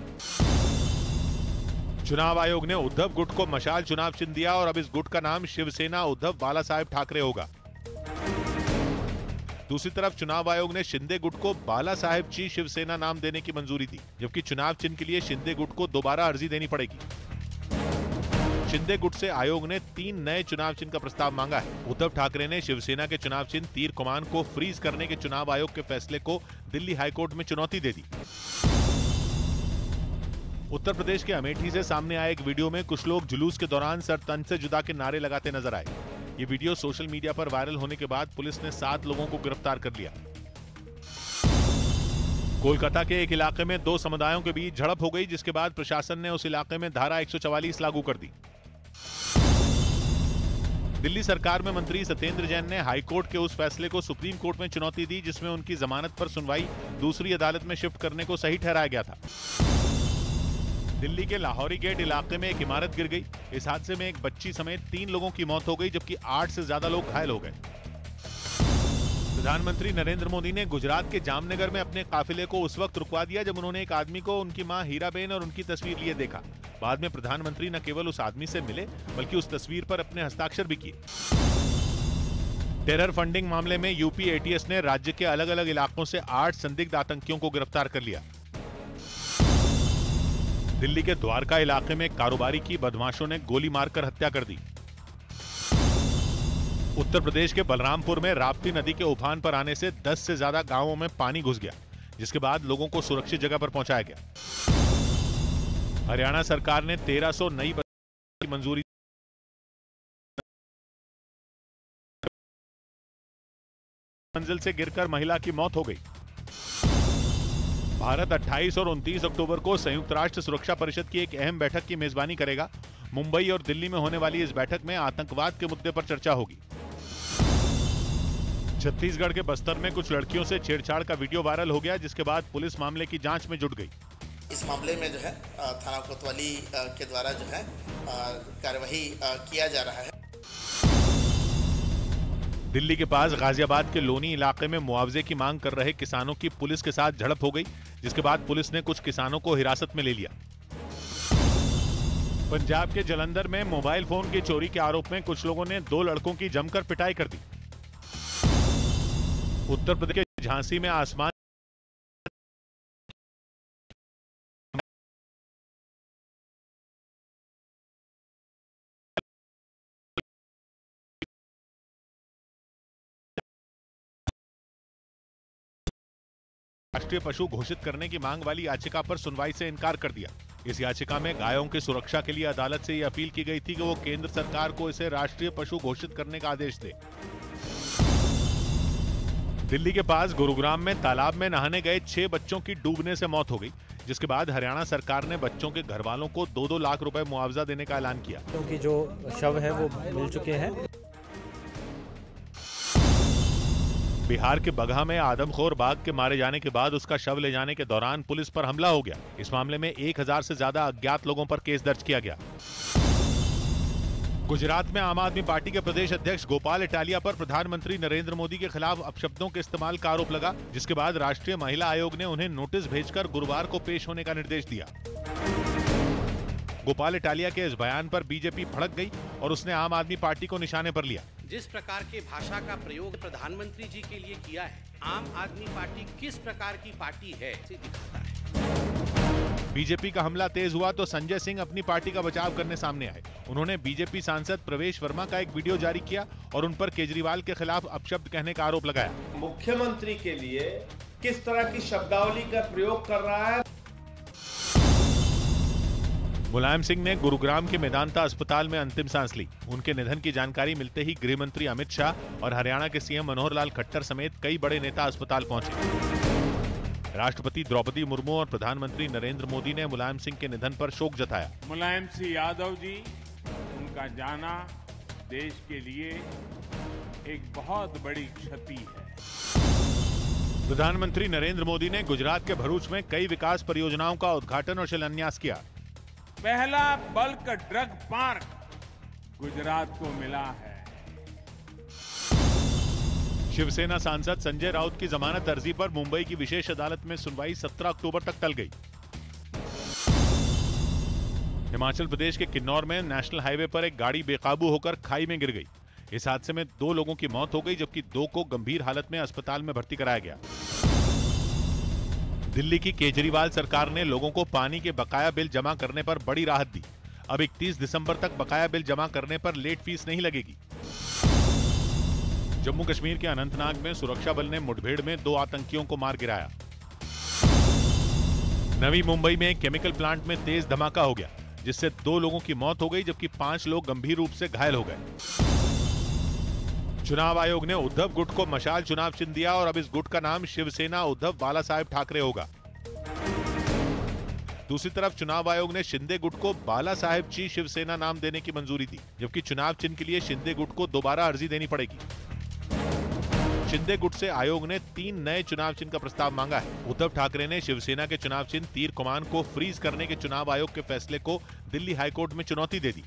Speaker 6: चुनाव आयोग ने उद्धव गुट को मशाल चुनाव चिन्ह दिया, और अब इस गुट का नाम शिवसेना उद्धव बाला साहेब ठाकरे होगा। दूसरी तरफ चुनाव आयोग ने शिंदे गुट को बाला साहेब ची शिवसेना नाम देने की मंजूरी दी, जबकि चुनाव चिन्ह के लिए शिंदे गुट को दोबारा अर्जी देनी पड़ेगी। शिंदे गुट से आयोग ने 3 नए चुनाव चिन्ह का प्रस्ताव मांगा है। उद्धव ठाकरे ने शिवसेना के चुनाव चिन्ह तीर कमान को फ्रीज करने के चुनाव आयोग के फैसले को दिल्ली हाईकोर्ट में चुनौती दे दी। उत्तर प्रदेश के अमेठी से सामने आए एक वीडियो में कुछ लोग जुलूस के दौरान सर तन से जुदा के नारे लगाते नजर आए। ये वीडियो सोशल मीडिया पर वायरल होने के बाद पुलिस ने 7 लोगों को गिरफ्तार कर लिया। कोलकाता के एक इलाके में 2 समुदायों के बीच झड़प हो गई, जिसके बाद प्रशासन ने उस इलाके में धारा 144 लागू कर दी। दिल्ली सरकार में मंत्री सत्येंद्र जैन ने हाईकोर्ट के उस फैसले को सुप्रीम कोर्ट में चुनौती दी, जिसमें उनकी जमानत पर सुनवाई दूसरी अदालत में शिफ्ट करने को सही ठहराया गया था। दिल्ली के लाहौरी गेट इलाके में एक इमारत गिर गई। इस हादसे में एक बच्ची समेत 3 लोगों की मौत हो गई, जबकि 8 से ज्यादा लोग घायल हो गए। प्रधानमंत्री नरेंद्र मोदी ने गुजरात के जामनगर में अपने काफिले को उस वक्त रुकवा दिया जब उन्होंने एक आदमी को उनकी मां हीराबेन और उनकी तस्वीर लिए देखा। बाद में प्रधानमंत्री न केवल उस आदमी से मिले, बल्कि उस तस्वीर पर अपने हस्ताक्षर भी किए। टेरर फंडिंग मामले में यूपी एटीएस ने राज्य के अलग अलग इलाकों से 8 संदिग्ध आतंकियों को गिरफ्तार कर लिया। दिल्ली के द्वारका इलाके में कारोबारी की बदमाशों ने गोली मारकर हत्या कर दी। उत्तर प्रदेश के बलरामपुर में राप्ती नदी के उफान पर आने से 10 से ज्यादा गांवों में पानी घुस गया, जिसके बाद लोगों को सुरक्षित जगह पर पहुंचाया गया। हरियाणा सरकार ने 1300 नई बसों की मंजूरी। मंजिल से गिरकर महिला की मौत हो गई। भारत 28 और 29 अक्टूबर को संयुक्त राष्ट्र सुरक्षा परिषद की एक अहम बैठक की मेजबानी करेगा। मुंबई और दिल्ली में होने वाली इस बैठक में आतंकवाद के मुद्दे पर चर्चा होगी। छत्तीसगढ़ के बस्तर में कुछ लड़कियों से छेड़छाड़ का वीडियो वायरल हो गया, जिसके बाद पुलिस मामले की जांच में जुट गई।
Speaker 7: इस मामले में जो है थाना कोतवाली के द्वारा जो है कार्यवाही किया जा रहा है।
Speaker 6: दिल्ली के पास गाजियाबाद के लोनी इलाके में मुआवजे की मांग कर रहे किसानों की पुलिस के साथ झड़प हो गई, जिसके बाद पुलिस ने कुछ किसानों को हिरासत में ले लिया। पंजाब के जलंधर में मोबाइल फोन की चोरी के आरोप में कुछ लोगों ने 2 लड़कों की जमकर पिटाई कर दी। उत्तर प्रदेश के झांसी में आसमान राष्ट्रीय पशु घोषित करने की मांग वाली याचिका पर सुनवाई से इनकार कर दिया। इस याचिका में गायों की सुरक्षा के लिए अदालत से यह अपील की गई थी कि वो केंद्र सरकार को इसे राष्ट्रीय पशु घोषित करने का आदेश दे। दिल्ली के पास गुरुग्राम में तालाब में नहाने गए 6 बच्चों की डूबने से मौत हो गई, जिसके बाद हरियाणा सरकार ने बच्चों के घर वालों को 2-2 लाख रुपए मुआवजा देने का ऐलान किया।
Speaker 8: क्योंकि जो शव है वो मिल चुके हैं।
Speaker 6: बिहार के बगहा में आदमखोर बाघ के मारे जाने के बाद उसका शव ले जाने के दौरान पुलिस पर हमला हो गया। इस मामले में 1000 से ज्यादा अज्ञात लोगों पर केस दर्ज किया गया। गुजरात में आम आदमी पार्टी के प्रदेश अध्यक्ष गोपाल इटालिया पर प्रधानमंत्री नरेंद्र मोदी के खिलाफ अपशब्दों के इस्तेमाल का आरोप लगा, जिसके बाद राष्ट्रीय महिला आयोग ने उन्हें नोटिस भेजकर गुरुवार को पेश होने का निर्देश दिया। गोपाल इटालिया के इस बयान पर बीजेपी भड़क गई और उसने आम आदमी पार्टी को निशाने पर लिया।
Speaker 9: जिस प्रकार के भाषा का प्रयोग प्रधानमंत्री जी के लिए किया है, आम आदमी पार्टी किस प्रकार की पार्टी है इसे दिखाता है।
Speaker 6: बीजेपी का हमला तेज हुआ तो संजय सिंह अपनी पार्टी का बचाव करने सामने आए। उन्होंने बीजेपी सांसद प्रवेश वर्मा का एक वीडियो जारी किया और उन पर केजरीवाल के खिलाफ अपशब्द कहने का आरोप लगाया।
Speaker 10: मुख्यमंत्री के लिए किस तरह की शब्दावली का प्रयोग कर रहा है।
Speaker 6: मुलायम सिंह ने गुरुग्राम के मेदांता अस्पताल में अंतिम सांस ली। उनके निधन की जानकारी मिलते ही गृह मंत्री अमित शाह और हरियाणा के सीएम मनोहर लाल खट्टर समेत कई बड़े नेता अस्पताल पहुंचे। राष्ट्रपति द्रौपदी मुर्मू और प्रधानमंत्री नरेंद्र मोदी ने मुलायम सिंह के निधन पर शोक जताया।
Speaker 11: मुलायम सिंह यादव जी, उनका जाना देश के लिए एक बहुत बड़ी क्षति है।
Speaker 6: प्रधानमंत्री नरेंद्र मोदी ने गुजरात के भरूच में कई विकास परियोजनाओं का उद्घाटन और शिलान्यास किया।
Speaker 11: पहला बल्क ड्रग पार्क गुजरात को मिला है।
Speaker 6: शिवसेना सांसद संजय राउत की जमानत अर्जी पर मुंबई की विशेष अदालत में सुनवाई 17 अक्टूबर तक टल गई। हिमाचल प्रदेश के किन्नौर में नेशनल हाईवे पर एक गाड़ी बेकाबू होकर खाई में गिर गई। इस हादसे में 2 लोगों की मौत हो गई, जबकि 2 को गंभीर हालत में अस्पताल में भर्ती कराया गया। दिल्ली की केजरीवाल सरकार ने लोगों को पानी के बकाया बिल जमा करने पर बड़ी राहत दी। अब 31 दिसंबर तक बकाया बिल जमा करने पर लेट फीस नहीं लगेगी। जम्मू कश्मीर के अनंतनाग में सुरक्षा बल ने मुठभेड़ में 2 आतंकियों को मार गिराया। नवी मुंबई में एक केमिकल प्लांट में तेज धमाका हो गया, जिससे 2 लोगों की मौत हो गई, जबकि 5 लोग गंभीर रूप से घायल हो गए। चुनाव आयोग ने उद्धव गुट को मशाल चुनाव चिन्ह दिया और अब इस गुट का नाम शिवसेना उद्धव बाला साहेब ठाकरे होगा। दूसरी तरफ चुनाव आयोग ने शिंदे गुट को बाला साहेब ची शिवसेना नाम देने की मंजूरी दी, जबकि चुनाव चिन्ह के लिए शिंदे गुट को दोबारा अर्जी देनी पड़ेगी। शिंदे गुट से आयोग ने 3 नए चुनाव चिन्ह का प्रस्ताव मांगा है। उद्धव ठाकरे ने शिवसेना के चुनाव चिन्ह तीर कमान को फ्रीज करने के चुनाव आयोग के फैसले को दिल्ली हाईकोर्ट में चुनौती दे दी।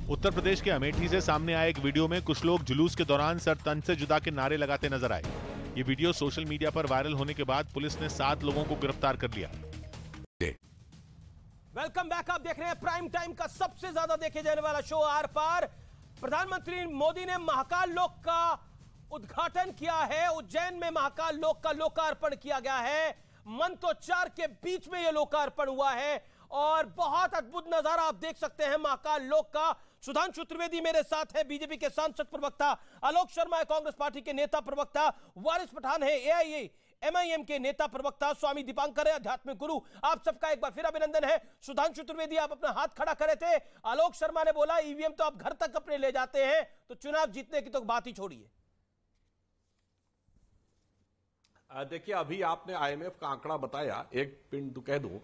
Speaker 6: उत्तर प्रदेश के अमेठी से सामने आए एक वीडियो में कुछ लोग जुलूस के दौरान सर तन से जुदा के नारे लगाते नजर आए। ये वीडियो सोशल मीडिया पर वायरल होने के बाद पुलिस ने 7 लोगों को गिरफ्तार कर लिया।
Speaker 1: Welcome back. आप देख रहे हैं प्राइम टाइम का सबसे ज्यादा देखे जाने वाला शो आर पार। प्रधानमंत्री मोदी ने महाकाल लोक का उद्घाटन किया है। उज्जैन में महाकाल लोक का लोकार्पण किया गया है। मंत्रोच्चार के बीच में यह लोकार्पण हुआ है और बहुत अद्भुत नजारा आप देख सकते हैं महाकाल लोक का। सुधांशु त्रिवेदी मेरे साथ है, बीजेपी के सांसद प्रवक्ता आलोक शर्मा है, कांग्रेस पार्टी के नेता प्रवक्ता वारिस पठान है, एआईएमआईएम के नेता प्रवक्ता स्वामी दीपांकर है, आध्यात्मिक गुरु। आप सबका एक बार फिर अभिनंदन है। सुधांशु त्रिवेदी, आप अपना हाथ खड़ा करे थे। आलोक शर्मा ने बोला ईवीएम तो आप घर तक अपने ले जाते हैं, तो चुनाव जीतने की तो बात ही छोड़िए।
Speaker 4: देखिए, अभी आपने आईएमएफ का आंकड़ा बताया, एक पिन कह दूं,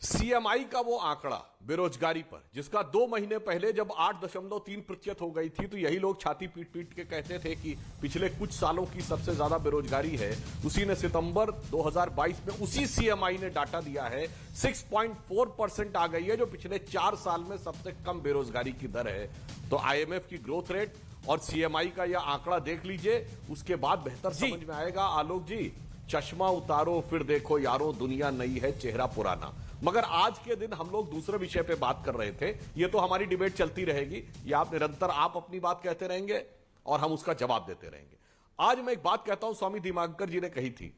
Speaker 4: सीएमआई का वो आंकड़ा बेरोजगारी पर, जिसका 2 महीने पहले जब 8.3% हो गई थी, तो यही लोग छाती पीट पीट के कहते थे कि पिछले कुछ सालों की सबसे ज्यादा बेरोजगारी है। उसी ने सितंबर 2022 में उसी सीएमआई ने डाटा दिया है 6.4% आ गई है, जो पिछले 4 साल में सबसे कम बेरोजगारी की दर है। तो आईएमएफ की ग्रोथ रेट और सीएमआई का यह आंकड़ा देख लीजिए, उसके बाद बेहतर समझ में आएगा। आलोक जी, चश्मा उतारो फिर देखो यारो, दुनिया नई है चेहरा पुराना। मगर आज के दिन हम लोग दूसरे विषय पे बात कर रहे थे। ये तो हमारी डिबेट चलती रहेगी, ये आप निरंतर आप अपनी बात कहते रहेंगे और हम उसका जवाब देते रहेंगे। आज मैं एक बात कहता हूं, स्वामी दीपांकर जी ने कही थी,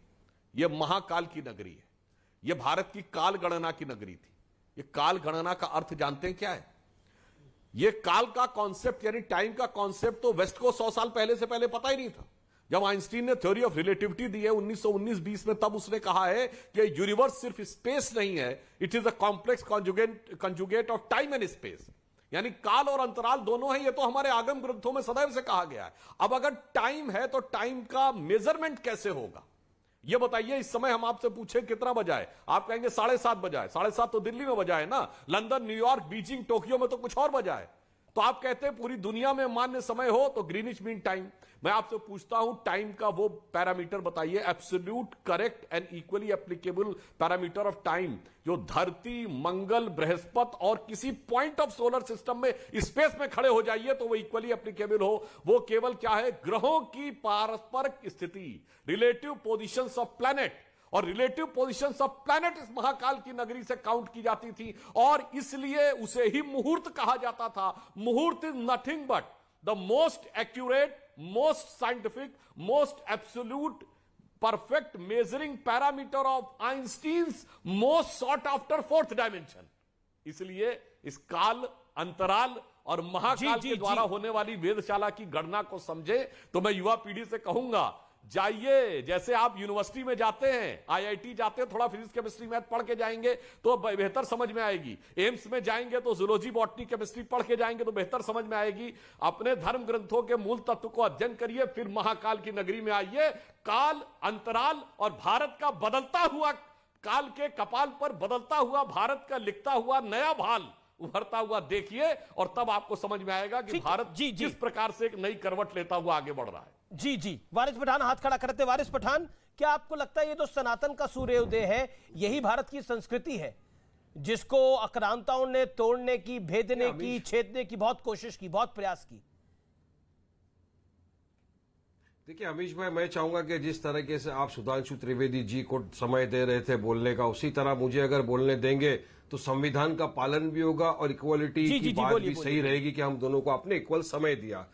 Speaker 4: ये महाकाल की नगरी है, ये भारत की काल गणना की नगरी थी। ये काल गणना का अर्थ जानते हैं क्या है? ये काल का कॉन्सेप्ट यानी टाइम का कॉन्सेप्ट तो वेस्ट को 100 साल पहले से पहले पता ही नहीं था। जब आइंस्टीन ने थ्योरी ऑफ रिलेटिविटी दी है 1919-20 में, तब उसने कहा है कि यूनिवर्स सिर्फ स्पेस नहीं है, it is a complex conjugate of time and space. यानी काल और अंतराल दोनों हैं, ये तो हमारे आगम ग्रंथों में सदैव से कहा गया है। अब अगर टाइम है तो टाइम का मेजरमेंट कैसे होगा ये बताइए। इस समय हम आपसे पूछे कितना बजा है, आप कहेंगे 7:30 बजा है। 7:30 तो दिल्ली में बजा है ना, लंदन, न्यूयॉर्क, बीजिंग, टोक्यो में तो कुछ और बजा है। तो आप कहते हैं पूरी दुनिया में मान्य समय हो तो ग्रीनिच मीन टाइम। मैं आपसे पूछता हूं टाइम का वो पैरामीटर बताइए, absolute correct and equally applicable parameter of time, जो धरती, मंगल, बृहस्पति और किसी पॉइंट ऑफ सोलर सिस्टम में स्पेस में खड़े हो जाइए तो वो इक्वली एप्लीकेबल हो। वो केवल क्या है, ग्रहों की पारस्परिक स्थिति, रिलेटिव पोजिशंस ऑफ प्लैनेट, और रिलेटिव पोजीशंस ऑफ प्लैनेट इस महाकाल की नगरी से काउंट की जाती थी, और इसलिए उसे ही मुहूर्त कहा जाता था। मुहूर्त is nothing but the most accurate, most scientific, most absolute perfect measuring parameter of Einstein's most sought after fourth dimension. इसलिए इस काल, अंतराल और महाकाल के द्वारा होने वाली वेधशाला की गणना को समझे तो मैं युवा पीढ़ी से कहूंगा, जाइए, जैसे आप यूनिवर्सिटी में जाते हैं, आईआईटी जाते हैं, थोड़ा फिजिक्स, केमिस्ट्री, मैथ पढ़ के जाएंगे तो बेहतर समझ में आएगी। एम्स में जाएंगे तो जूलॉजी, बॉटनी, केमिस्ट्री पढ़ के जाएंगे तो बेहतर समझ में आएगी। अपने धर्म ग्रंथों के मूल तत्व को अध्ययन करिए, फिर महाकाल की नगरी में आइए। काल, अंतराल और भारत का बदलता हुआ, काल के कपाल पर बदलता हुआ भारत का लिखता हुआ नया भाल उभरता हुआ देखिए, और तब आपको समझ में आएगा कि भारत किस प्रकार से एक नई करवट लेता हुआ आगे बढ़ रहा है।
Speaker 1: जी वारिस पठान हाथ खड़ा करते। वारिस पठान, क्या आपको लगता है ये जो सनातन का सूर्योदय है यही भारत की संस्कृति है, जिसको आक्रांताओं ने तोड़ने की, भेदने की, छेदने की बहुत कोशिश की, बहुत प्रयास की?
Speaker 5: देखिए अमीश भाई, मैं चाहूंगा कि जिस तरीके से आप सुधांशु त्रिवेदी जी को समय दे रहे थे बोलने का, उसी तरह मुझे अगर बोलने देंगे तो संविधान का पालन भी होगा और इक्वलिटी की बात भी सही रहेगी कि हम दोनों को अपने इक्वल समय दिया।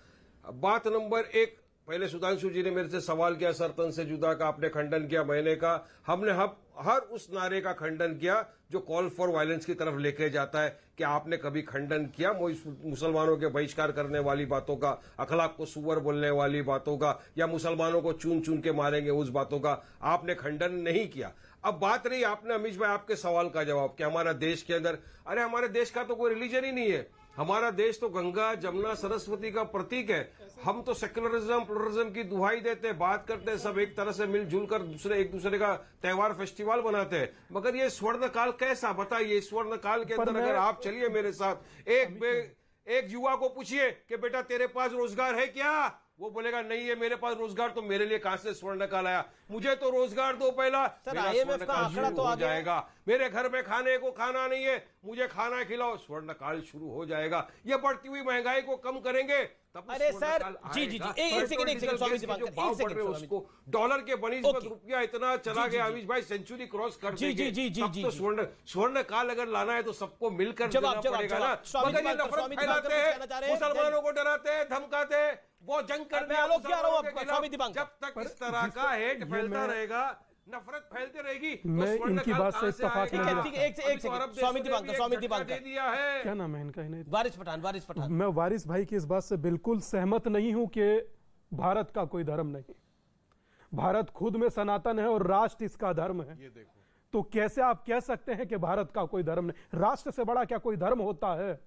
Speaker 5: बात नंबर 1, पहले सुधांशु जी ने मेरे से सवाल किया, सर तन से जुदा का आपने खंडन किया। मैंने कहा हमने हर उस नारे का खंडन किया जो कॉल फॉर वायलेंस की तरफ लेके जाता है। कि आपने कभी खंडन किया मुसलमानों के बहिष्कार करने वाली बातों का, अखलाक को सुअर बोलने वाली बातों का, या मुसलमानों को चुन चुन के मारेंगे उस बातों का? आपने खंडन नहीं किया। अब बात रही आपने अमीश भाई आपके सवाल का जवाब कि हमारा देश के अंदर, अरे हमारे देश का तो कोई रिलीजन ही नहीं है। हमारा देश तो गंगा, जमुना, सरस्वती का प्रतीक है। हम तो सेक्युलरिज्म, प्लुरलिज्म की दुहाई देते हैं, बात करते हैं, सब एक तरह से मिलजुल कर एक दूसरे का त्योहार, फेस्टिवल बनाते हैं। मगर ये स्वर्ण काल कैसा, बताइए। स्वर्ण काल के अंदर अगर आप चलिए मेरे साथ, एक युवा को पूछिए कि बेटा तेरे पास रोजगार है क्या, वो बोलेगा नहीं है मेरे पास रोजगार, तो मेरे लिए कहां से स्वर्ण काल आया? मुझे तो रोजगार दो पहला, मेरा स्वर्ण काल शुरू हो जाएगा। मेरे घर में खाने को खाना नहीं है, मुझे खाना खिलाओ, स्वर्ण काल शुरू हो जाएगा। ये बढ़ती हुई महंगाई को कम करेंगे तब
Speaker 1: अरे सर, जी एक सेकंड स्वामी जी,
Speaker 5: उसको डॉलर के बनिस्बत रुपया इतना चला गया अमीश भाई, सेंचुरी क्रॉस कर देंगे। जी, तो स्वर्ण काल अगर लाना है तो सबको मिलकर देना पड़ेगा ना। मगर ये नफरत फैलाते हैं, मुसलमानों को डराते हैं, धमकाते हैं, वो जंग करने जब तक इस तरह का हेट फैलता रहेगा, नफरत फैलती रहेगी।
Speaker 2: मैं इनकी बात से इत्तेफाक नहीं
Speaker 1: रखता। स्वामी दीपांकर
Speaker 5: दिया है,
Speaker 2: क्या नाम है इनका?
Speaker 1: वारिस पठान।
Speaker 2: मैं वारिस भाई की इस बात से बिल्कुल सहमत नहीं हूं कि भारत का कोई धर्म नहीं। भारत खुद में सनातन है और राष्ट्र इसका धर्म है। तो कैसे आप कह सकते हैं कि भारत का कोई धर्म नहीं? राष्ट्र से बड़ा क्या कोई धर्म होता है?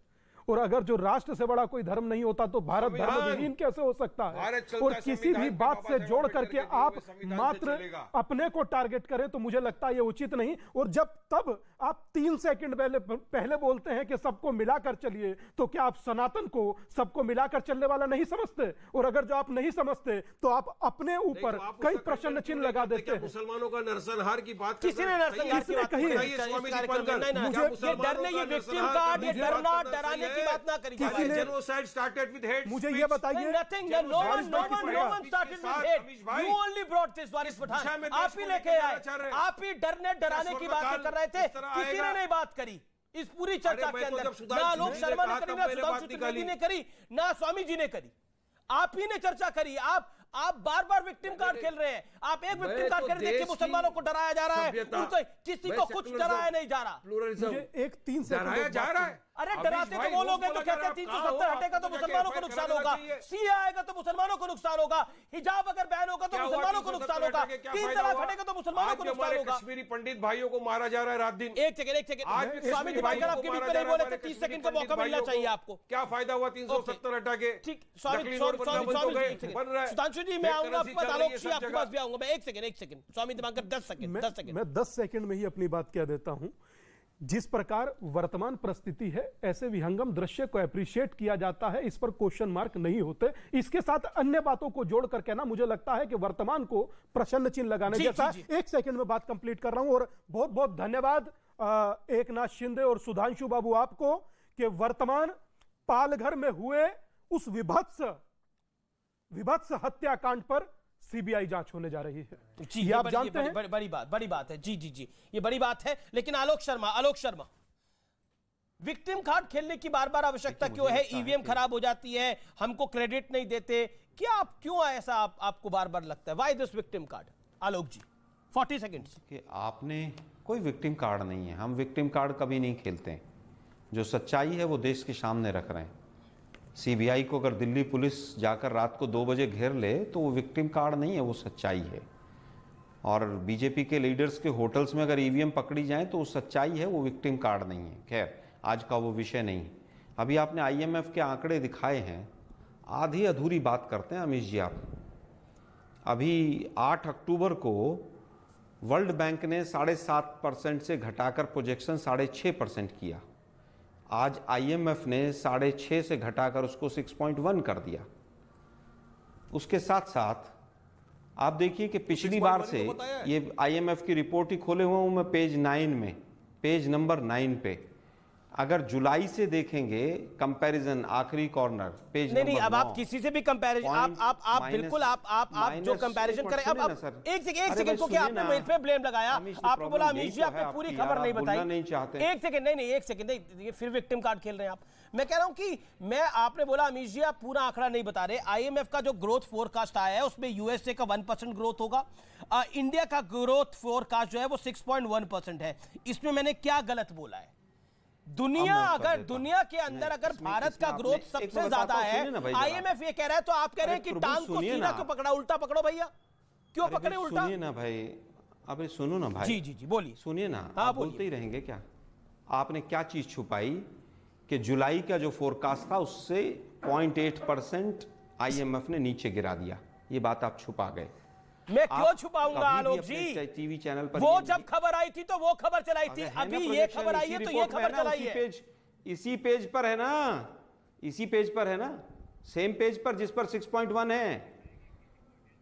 Speaker 2: और अगर जो राष्ट्र से बड़ा कोई धर्म नहीं होता तो भारत धर्म विहीन कैसे हो सकता है? और किसी भी बात से जोड़ करके आप मात्र अपने को टारगेट करें तो मुझे लगता है ये उचित नहीं। और जब तब आप 3 सेकंड पहले बोलते हैं कि सबको मिलाकर चलिए, तो क्या आप सनातन को सबको मिलाकर चलने वाला नहीं समझते? और अगर जो आप नहीं समझते तो आप अपने ऊपर कई प्रश्न चिन्ह लगा देते हैं।
Speaker 5: मुसलमानों का नरसंहार की बात
Speaker 1: किसी ने नरसंहार कही? डराने की बात ना करिए।
Speaker 5: Genocide started with hate.
Speaker 2: मुझे ये बताइए।
Speaker 1: Nothing. No one started with hate. You only brought this, वारिस पठान। आप ही लेके आए। आप ही डराने की बातें कर रहे थे। किसी ने नहीं बात करी इस पूरी चर्चा के अंदर। ना आलोक शर्मा ने करी, ना सुधांशु त्रिवेदी ने करी, ना स्वामी जी ने करी। आप ही ने चर्चा करी। आप आप बार बार विक्टिम कार्ड खेल रहे हैं। आप एक विक्टिम कार्ड खेल रहे हैं, देखिए मुसलमानों को डराया जा रहा है, उनको किसी को कुछ डराया नहीं जा रहा।
Speaker 2: मुझे एक 3 सेकंड
Speaker 5: जा रहा है।
Speaker 1: अरे डराते तो वो लोग हैं जो कहते हैं 370 हटेगा तो मुसलमानों को नुकसान होगा, सीए आएगा तो मुसलमानों को नुकसान होगा, हिजाब अगर बैन होगा तो मुसलमानों को नुकसान होगा, 3 तलाक हटेगा तो मुसलमानों को नुकसान होगा।
Speaker 5: कश्मीरी पंडित भाइयों को मारा जा रहा है रात दिन।
Speaker 1: एक सेकंड स्वामी दिवाकर आपके बीच में नहीं बोले थे, 30 सेकंड का मौका मिलना चाहिए आपको।
Speaker 5: क्या फायदा हुआ 370 हटा के?
Speaker 1: ठीक, सुधांशु जी मैं आऊंगा आपके पास, आलोक जी आपके पास भी आऊंगा मैं। एक सेकंड स्वामी दिवाकर 10 सेकंड
Speaker 2: मैं 10 सेकंड में ही अपनी बात कह देता हूं। जिस प्रकार वर्तमान परिस्थिति है, ऐसे विहंगम दृश्य को एप्रिशिएट किया जाता है, इस पर क्वेश्चन मार्क नहीं होते। इसके साथ अन्य बातों को जोड़ कर कहना मुझे लगता है कि वर्तमान को प्रश्न चिन्ह लगाने जैसा। एक सेकंड में बात कंप्लीट कर रहा हूं और बहुत बहुत धन्यवाद एकनाथ शिंदे और सुधांशु बाबू आपको कि वर्तमान पालघर में हुए उस विभत्स हत्याकांड पर सीबीआई जांच होने जा रही है।
Speaker 1: ये आप जानते हैं, बड़ी बात है। जी ये बड़ी बात है। लेकिन आलोक शर्मा विक्टिम कार्ड खेलने की बार बार आवश्यकता क्यों है? ईवीएम खराब हो जाती है, हमको क्रेडिट नहीं देते, क्या आप क्यों ऐसा आपको बार बार लगता है? Why this victim card? Alok ji 40 seconds.
Speaker 3: कि आपने कोई विक्टिम कार्ड नहीं है, हम विक्टिम कार्ड कभी नहीं खेलते हैं। जो सच्चाई है वो देश के सामने रख रहे हैं। सीबीआई को अगर दिल्ली पुलिस जाकर रात को 2 बजे घेर ले तो वो विक्टिम कार्ड नहीं है, वो सच्चाई है। और बीजेपी के लीडर्स के होटल्स में अगर ईवीएम पकड़ी जाए तो वो सच्चाई है, वो विक्टिम कार्ड नहीं है। खैर आज का वो विषय नहीं है। अभी आपने आईएमएफ के आंकड़े दिखाए हैं, आधी अधूरी बात करते हैं अमीश जी आप। अभी 8 अक्टूबर को वर्ल्ड बैंक ने 7.5% से घटाकर प्रोजेक्शन 6.5% किया। आज आईएमएफ ने 6.5 से घटाकर उसको 6.1 कर दिया। उसके साथ साथ आप देखिए कि पिछली बार से ये आईएमएफ की रिपोर्ट ही खोले हुए हूं मैं पेज 9 में, पेज नंबर 9 पे। अगर जुलाई से देखेंगे कंपैरिजन, आखिरी कॉर्नर पेज
Speaker 1: नहीं अब आप किसी से भी कंपैरिजन आप बिल्कुल आप जो कंपैरिजन करें। अब एक सेकंड को क्या आपने मेरे पे ब्लेम लगाया? आपने बोला अमीश जी आपने पूरी खबर नहीं बताई।
Speaker 3: नहीं चाहते।
Speaker 1: एक सेकंड नहीं, फिर विक्टिम कार्ड खेल रहे हैं आप। मैं कह रहा हूं कि आपने बोला अमीश जी आप पूरा आंकड़ा नहीं बता रहे। आईएमएफ का जो ग्रोथ फोरकास्ट आया है उसमें यूएसए का 1% ग्रोथ होगा, इंडिया का ग्रोथ फोरकास्ट जो है वो 6.1% है। इसमें मैंने क्या गलत बोला है? दुनिया के अंदर अगर भारत का ग्रोथ सबसे ज्यादा है, आईएमएफ ये कह रहा है, तो आप कह रहे हैं कि टांग को सीधा क्यों पकड़ा? उल्टा पकड़ो भैया, क्यों पकड़े उल्टा?
Speaker 3: सुनिए ना भाई, अबे सुनो ना भाई।
Speaker 1: जी बोलिए।
Speaker 3: सुनिए ना, आप बोलते ही रहेंगे क्या? आपने क्या चीज छुपाई कि जुलाई का जो फोरकास्ट था उससे 0.8% आईएमएफ ने नीचे गिरा दिया। ये बात आप छुपा गए।
Speaker 1: मैं क्यों छुपाऊंगा आलोक जी?
Speaker 3: टीवी चैनल पर
Speaker 1: वो जब खबर आई थी तो वो खबर चलाई थी, अभी ये खबर आई है तो ये खबर चलाई है।
Speaker 3: इसी पेज पर है ना, इसी पेज पर है ना, सेम पेज पर जिस पर 6.1 है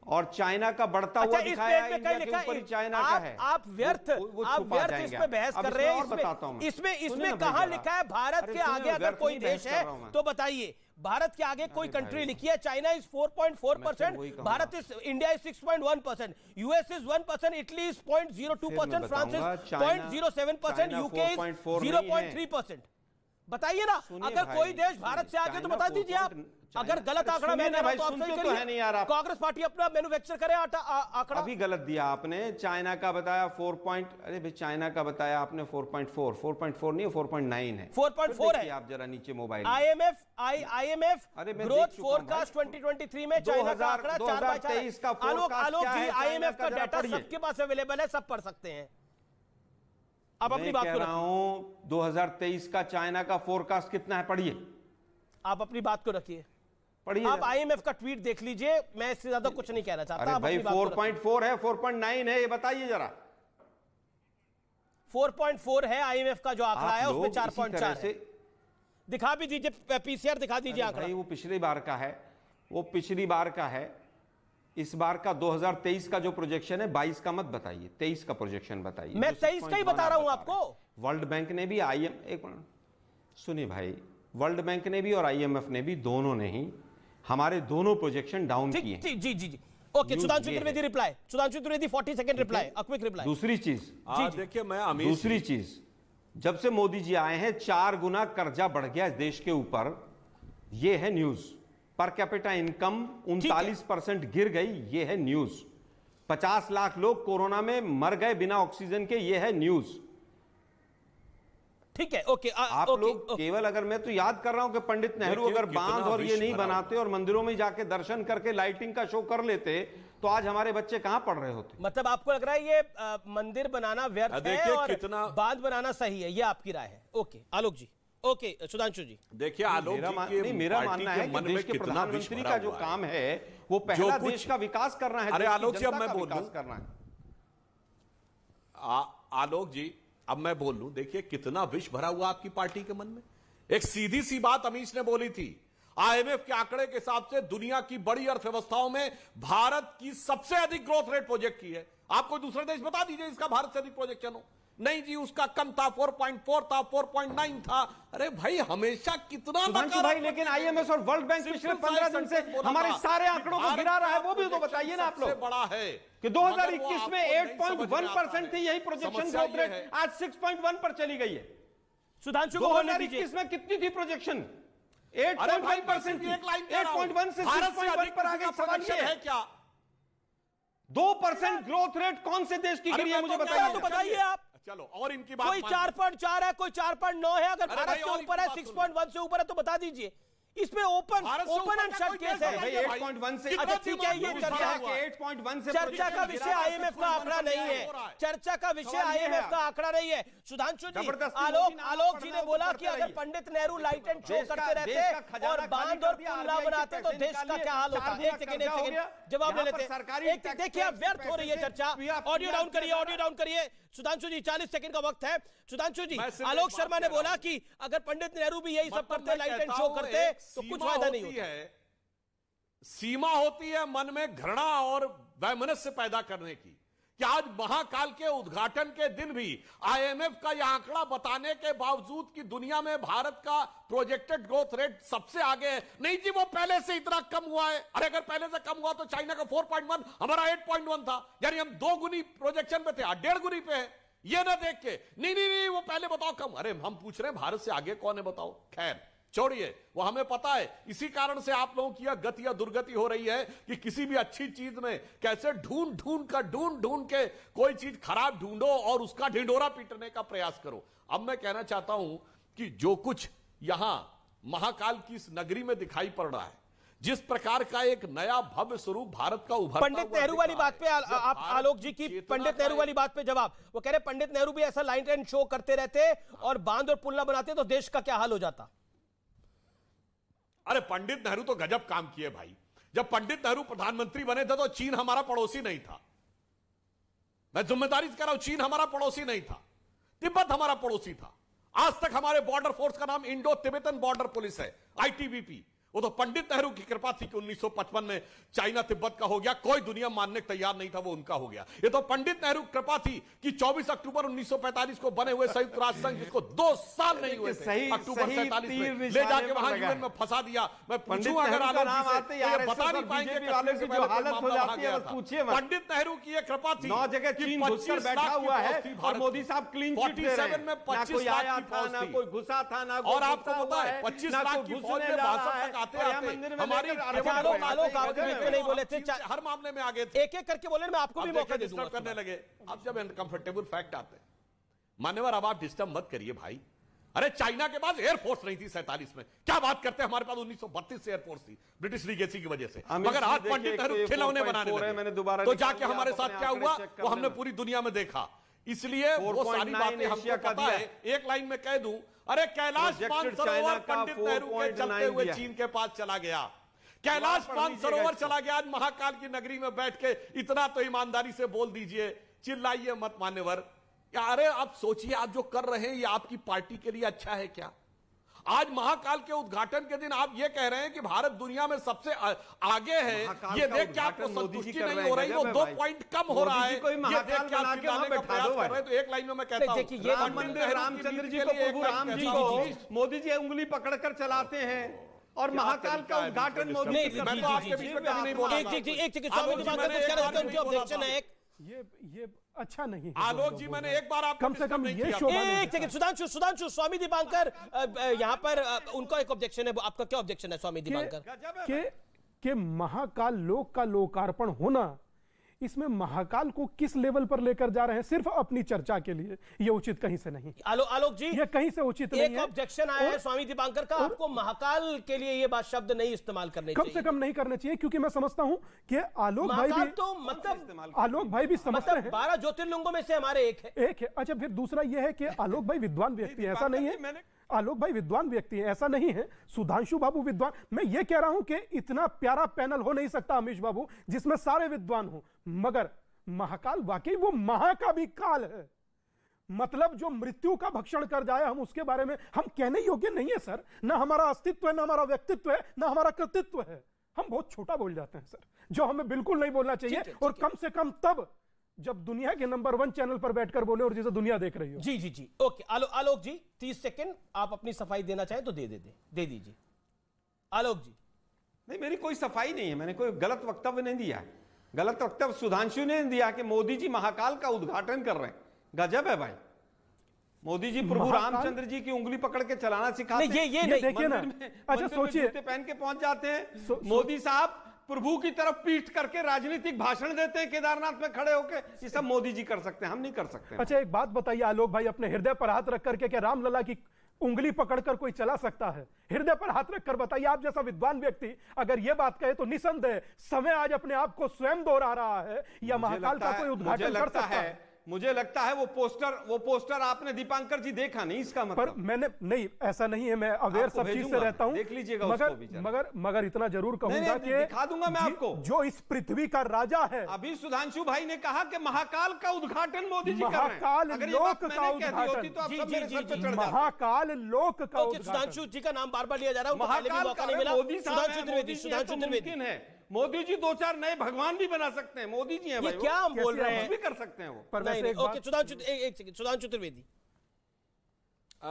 Speaker 3: और चाइना का बढ़ता हुआ दिखाया है, इंडिया के ऊपर चाइना का है।
Speaker 1: आप व्यर्थ इस पे बहस कर रहे हैं। इसमें कहां लिखा है भारत के आगे अगर कोई देश है तो बताइए? भारत के आगे कोई कंट्री लिखी है? China is 4.4%, Bharat is, India is 6.1%, US is 1%, Italy is 0.02%, France is 0.07%, UK is 0.3%। बताइए ना, अगर कोई देश भारत से आगे तो बता दीजिए आप। अगर गलत आंकड़ा मैंने तो आप सही करिए। कांग्रेस पार्टी अपना मैन्युफैक्चर करे आंकड़ा।
Speaker 3: अभी गलत दिया आपने। चाइना का बताया 4. अरे भाई चाइना का बताया आपने 4.4 नहीं 4.9 है।
Speaker 1: 4.4 है।
Speaker 3: आप जरा नीचे मोबाइल।
Speaker 1: आईएमएफ ग्रोथ फोरकास्ट 2023 में चाइना का आंकड़ा 4/4 का। आलोक जी आईएमएफ का डाटा सबके पास अवेलेबल है, सब पढ़ सकते हैं। आप अपनी बात
Speaker 3: कह रहा हूं 2023 का चाइना का फोरकास्ट कितना है, पढ़िए।
Speaker 1: आप अपनी बात को रखिए,
Speaker 3: पढ़िए।
Speaker 1: आप आईएमएफ का ट्वीट देख लीजिए, मैं इससे ज्यादा कुछ नहीं कहना चाहता।
Speaker 3: अरे भाई 4.4 है 4.9 है, ये बताइए जरा।
Speaker 1: 4.4 है आईएमएफ का जो आंकड़ा है, उसमें 4.4 है। दिखा भी दीजिए, पीसीआर दिखा दीजिए आंकड़ा।
Speaker 3: वो पिछली बार का है, वो पिछली बार का है। इस बार का 2023 का जो प्रोजेक्शन है 22 का मत बताइए, 23 का प्रोजेक्शन बताइए।
Speaker 1: मैं 23 का ही बता रहा हूं आपको।
Speaker 3: वर्ल्ड बैंक ने भी एक मिनट सुनिए भाई, वर्ल्ड बैंक ने भी और आईएमएफ ने भी, दोनों ने ही हमारे दोनों प्रोजेक्शन डाउन किए हैं।
Speaker 1: जी okay, Sudhanshu Trivedi reply. Sudhanshu Trivedi 40 second reply, a quick reply.
Speaker 3: दूसरी चीज
Speaker 4: देखिए, मैं
Speaker 3: दूसरी चीज, जब से मोदी जी आए हैं 4 गुना कर्जा बढ़ गया इस देश के ऊपर, ये है न्यूज। पर कैपिटा इनकम 39% गिर गई, ये है न्यूज। 50 लाख लोग कोरोना में मर गए बिना ऑक्सीजन के, ये है न्यूज।
Speaker 1: ठीक है, ओके।
Speaker 3: आप लोग केवल, अगर मैं तो याद कर रहा हूं कि पंडित नेहरू अगर बांध और ये नहीं बनाते और मंदिरों में जाके दर्शन करके लाइटिंग का शो कर लेते तो आज हमारे बच्चे कहां पढ़ रहे होते।
Speaker 1: मतलब आपको लग रहा है ये मंदिर बनाना व्यर्थ है और बांध बनाना सही है, ये आपकी राय है? ओके आलोक जी। ओके सुधांशु जी।
Speaker 4: देखिए आलोक जी,
Speaker 3: मेरा मानना है कि देश के प्रधानमंत्री का जो काम है वो पहला देश का विकास करना है।
Speaker 4: अरे आलोक जी, अब मैं बोलूं,
Speaker 3: करना है।
Speaker 4: आलोक जी अब मैं बोल लूं, देखिए कितना विष भरा हुआ आपकी पार्टी के मन में। एक सीधी सी बात अमीश ने बोली थी, आईएमएफ के आंकड़े के हिसाब से दुनिया की बड़ी अर्थव्यवस्थाओं में भारत की सबसे अधिक ग्रोथ रेट प्रोजेक्ट की है। आप कोई दूसरा देश बता दीजिए इसका भारत से अधिक प्रोजेक्शन हो। नहीं जी, उसका कम था, 4.4 था, 4.9 था। अरे भाई हमेशा कितना
Speaker 3: भाई, लेकिन आईएमएफ और वर्ल्ड बैंक पिछले 15 दिन से हमारे सारे आंकड़ों को गिरा रहा है, वो भी तो बताइए ना आप लोग।
Speaker 4: बड़ा है
Speaker 3: कि 2021 में 8.1% थी यही प्रोजेक्शन ग्रोथ रेट, आज 6.1 पर चली गई है।
Speaker 1: सुधांशु को
Speaker 3: 2021 में कितनी थी प्रोजेक्शन? 8.1% थी, 8.1 से 6.1 पर आ गई। सवाल ये है क्या 2% ग्रोथ रेट कौन से देश की गिरी है, मुझे बताइए।
Speaker 1: तो बताइए आप।
Speaker 4: चलो, और इनकी बात,
Speaker 1: कोई 4.4 है, कोई 4.9 है। अगर भारत से ऊपर है, 6.1 से ऊपर है तो बता दीजिए। इसमें ओपन एंड शट केस है।
Speaker 3: 8.1 से,
Speaker 1: अच्छा ठीक है, ये चर्चा है।
Speaker 3: 8.1 से
Speaker 1: चर्चा का विषय आईएमएफ का आंकड़ा नहीं है। चर्चा का विषय आईएमएफ का आंकड़ा नहीं है। सुधांशु जी, आलोक जी ने बोला कि अगर Pandit Nehru light and show करते रहते और बांध और पुल ना बनाते तो देश का क्या हाल होता। एक सेकेंड जवाब ले लेते। देखिए अब व्यर्थ हो रही है चर्चा। ऑडियो डाउन करिए। सुधांशु जी 40 सेकंड का वक्त है। सुधांशु जी, आलोक शर्मा ने बोला कि अगर पंडित नेहरू भी यही सब करते, लाइट एंड शो करते तो कुछ फायदा नहीं होता है।
Speaker 4: सीमा होती है मन में घृणा और वैमनस्य पैदा करने की, कि आज महाकाल के उद्घाटन के दिन भी आईएमएफ का यह आंकड़ा बताने के बावजूद कि दुनिया में भारत का प्रोजेक्टेड ग्रोथ रेट सबसे आगे है। नहीं जी, वो पहले से इतना कम हुआ है। अरे अगर पहले से कम हुआ तो चाइना का 4.1, हमारा 8.1 था, यानी हम 2 गुनी प्रोजेक्शन पे थे, 1.5 गुनी पे है। ये ना देख के नहीं वो पहले बताओ कम। अरे हम पूछ रहे हैं भारत से आगे कौन है बताओ। खैर छोड़िए, वो हमें पता है। इसी कारण से आप लोगों की गति या दुर्गति हो रही है कि किसी भी अच्छी चीज में कैसे ढूंढ के कोई चीज खराब ढूंढो और उसका ढिंढोरा पीटने का प्रयास करो। अब मैं कहना चाहता हूं कि जो कुछ यहां महाकाल की इस नगरी में दिखाई पड़ रहा है, जिस प्रकार का एक नया भव्य स्वरूप भारत का उभरता,
Speaker 1: पंडित नेहरू वाली बात पे आप आलोक जी की पंडित नेहरू वाली बात पे जवाब, वो कह रहे पंडित नेहरू भी ऐसा लाइट एंड शो करते रहते और बांध और पुल ना बनाते तो देश का क्या हाल हो जाता।
Speaker 4: अरे पंडित नेहरू तो गजब काम किए भाई। जब पंडित नेहरू प्रधानमंत्री बने थे तो चीन हमारा पड़ोसी नहीं था। मैं जिम्मेदारी से कह रहा हूं, चीन हमारा पड़ोसी नहीं था, तिब्बत हमारा पड़ोसी था। आज तक हमारे बॉर्डर फोर्स का नाम इंडो तिब्बतन बॉर्डर पुलिस है, आईटीबीपी। वो तो पंडित नेहरू की कृपा थी कि 1955 में चाइना तिब्बत का हो गया, कोई दुनिया मानने को तैयार नहीं था, वो उनका हो गया। ये तो पंडित नेहरू कृपा थी कि 24 अक्टूबर 1945 को बने हुए संयुक्त राष्ट्र संघ, जिसको 2 साल नहीं हुए थे, अक्टूबर 47 में ले जाके वहां यूएन में फंसा दिया। मैं पूछूं अगर आलोक जी से बता नहीं पाएंगे पंडित नेहरू की ये कृपा थी।
Speaker 3: 9 जगह चीन घुसकर बैठा हुआ है और मोदी साहब क्लीन चिट दे रहे हैं।
Speaker 4: में 25 लाख था, ना कोई
Speaker 3: घुसा था, ना
Speaker 4: और आपको पता है 25 लाख की फौज में भाषण तक हमारी
Speaker 1: नहीं बोले थे,
Speaker 4: हर मामले में आगे थे,
Speaker 1: एक-एक करके बोले। मैं आपको भी मौका दे दूंगा
Speaker 4: करने लगे। अब जब अनकंफर्टेबल फैक्ट आते हैं मान्यवर, अब आप डिस्टर्ब मत करिए भाई। अरे चाइना के पास एयरफोर्स नहीं थी 47 में, क्या बात करते हैं। हमारे पास 1932 से एयरफोर्स थी ब्रिटिश लीगेसी की वजह से, मगर आज पंडित नेहरू खिलौने बनाने लगे। तो जाके हमारे साथ क्या हुआ वो हमने पूरी दुनिया में देखा। इसलिए वो सारी बातें हमको पता है। एक लाइन में कह दूं, अरे कैलाश मानसरोवर पंडित नेहरू के चलते हुए चीन के पास चला गया। कैलाश मानसरोवर चला गया आज महाकाल की नगरी में बैठ के। इतना तो ईमानदारी से बोल दीजिए, चिल्लाइए मत मान्यवर। अरे आप सोचिए, आप जो कर रहे हैं ये आपकी पार्टी के लिए अच्छा है क्या? आज महाकाल के उद्घाटन के दिन आप ये कह रहे हैं कि भारत दुनिया में सबसे आगे है। ये देख के आपको संतुष्टि नहीं हो रही, वो 2 पॉइंट कम हो रहा है। ये देख के आप चिल्लाने का प्रयास कर रहे हैं। तो एक लाइन में मैं कहता हूं,
Speaker 3: देखिए राम मंदिर रामचंद्र जी को, प्रभु राम जी को मोदी जी उंगली पकड़कर चलाते हैं और महाकाल का उद्घाटन मोदी
Speaker 1: एक
Speaker 2: ये अच्छा नहीं है।
Speaker 4: आलोक जी, मैंने एक बार आपको
Speaker 2: कम से कम ये
Speaker 1: एक सेकंड, सुधांशु स्वामी दीपांकर, यहाँ पर उनका एक ऑब्जेक्शन है, आपका क्या ऑब्जेक्शन है स्वामी दीपांकर?
Speaker 2: कि महाकाल लोक का लोकार्पण होना, इसमें महाकाल को किस लेवल पर लेकर जा रहे हैं सिर्फ अपनी चर्चा के लिए, ये उचित कहीं से नहीं।
Speaker 1: आलोक जी,
Speaker 2: ये कहीं से उचित नहीं है।
Speaker 1: एक ऑब्जेक्शन आया है स्वामी दीपांकर का, आपको महाकाल के लिए ये बात शब्द नहीं इस्तेमाल करने चाहिए,
Speaker 2: कम से कम नहीं करने चाहिए, क्योंकि मैं समझता हूं कि आलोक भाई भी
Speaker 1: तो मतलब
Speaker 2: आलोक भाई भी समझते हैं
Speaker 1: 12 ज्योतिर्लिंगों में से हमारे एक है।
Speaker 2: अच्छा, फिर दूसरा यह है कि आलोक भाई विद्वान व्यक्ति है, ऐसा नहीं है, आलोक भाई विद्वान व्यक्ति है, ऐसा नहीं है। सुधांशु बाबू विद्वान, मैं ये कह रहा हूं कि इतना प्यारा पैनल हो नहीं सकता अमीश बाबू जिसमें सारे विद्वान हो, मगर महाकाल वाकई वो महा का भी काल है, मतलब जो मृत्यु का भक्षण कर जाए, हम उसके बारे में हम कहने योग्य नहीं है सर। ना हमारा अस्तित्व है, ना हमारा व्यक्तित्व है, ना हमारा कृतित्व है। हम बहुत छोटा बोल जाते हैं सर, जो हमें बिल्कुल नहीं बोलना चाहिए, और कम से कम तब जब दुनिया के नंबर 1 चैनल पर बैठकर बोले और जिसे दुनिया देख रही हो।
Speaker 1: जी ओके। आलोक जी 30 सेकंड आप अपनी सफाई देना चाहें तो दे दीजिए। आलोक जी।
Speaker 3: नहीं, मेरी कोई सफाई नहीं है, मैंने कोई गलत वक्तव्य नहीं दिया है। गलत वक्तव्य सुधांशु ने दिया कि मोदी जी महाकाल का उद्घाटन कर रहे हैं। गजब है भाई, मोदी जी प्रभु रामचंद्र जी की उंगली पकड़ के चलाना सिखाते हैं।
Speaker 2: ये देखिए ना, अच्छा सोचिए,
Speaker 3: पहन के पहुंच जाते हैं। मोदी साहब प्रभु की तरफ पीठ करके राजनीतिक भाषण देते हैं केदारनाथ में खड़े होकर, ये सब मोदी जी कर सकते हैं, हम नहीं कर सकते।
Speaker 2: अच्छा एक बात बताइए आलोक भाई, अपने हृदय पर हाथ रख करके क्या रामलला की उंगली पकड़कर कोई चला सकता है? हृदय पर हाथ रखकर बताइए। आप जैसा विद्वान व्यक्ति अगर यह बात कहे तो निसंदेह समय आज अपने आप को स्वयं दोहरा रहा है, या महाकाल का कोई उद्घाटन कर सकता है?
Speaker 3: मुझे लगता है वो पोस्टर आपने दीपांकर जी देखा नहीं, इसका मतलब।
Speaker 2: पर मैंने नहीं, ऐसा नहीं है, मैं अवेयर सब चीज से रहता हूं,
Speaker 3: देख लीजिएगा।
Speaker 2: मगर इतना जरूर कहूंगा कि
Speaker 3: दिखा दूंगा मैं आपको,
Speaker 2: जो इस पृथ्वी का राजा है।
Speaker 3: अभी सुधांशु भाई ने कहा कि महाकाल का उद्घाटन मोदी जी कर रहे हैं।
Speaker 2: महाकाल लोक का उद्घाटन, महाकाल लोक का उद्घाटन।
Speaker 1: सुधांशु जी का नाम बार बार लिया जा रहा है,
Speaker 3: महाकाल का मोदी सुधांशु त्रिवेदी। मोदी जी 2-4 नए भगवान भी बना सकते हैं, मोदी जी हैं भाई,
Speaker 1: क्या हम बोल रहे हैं,
Speaker 3: भी कर सकते हैं वो।
Speaker 1: पर नहीं, ओके सुधांशु त्रिवेदी,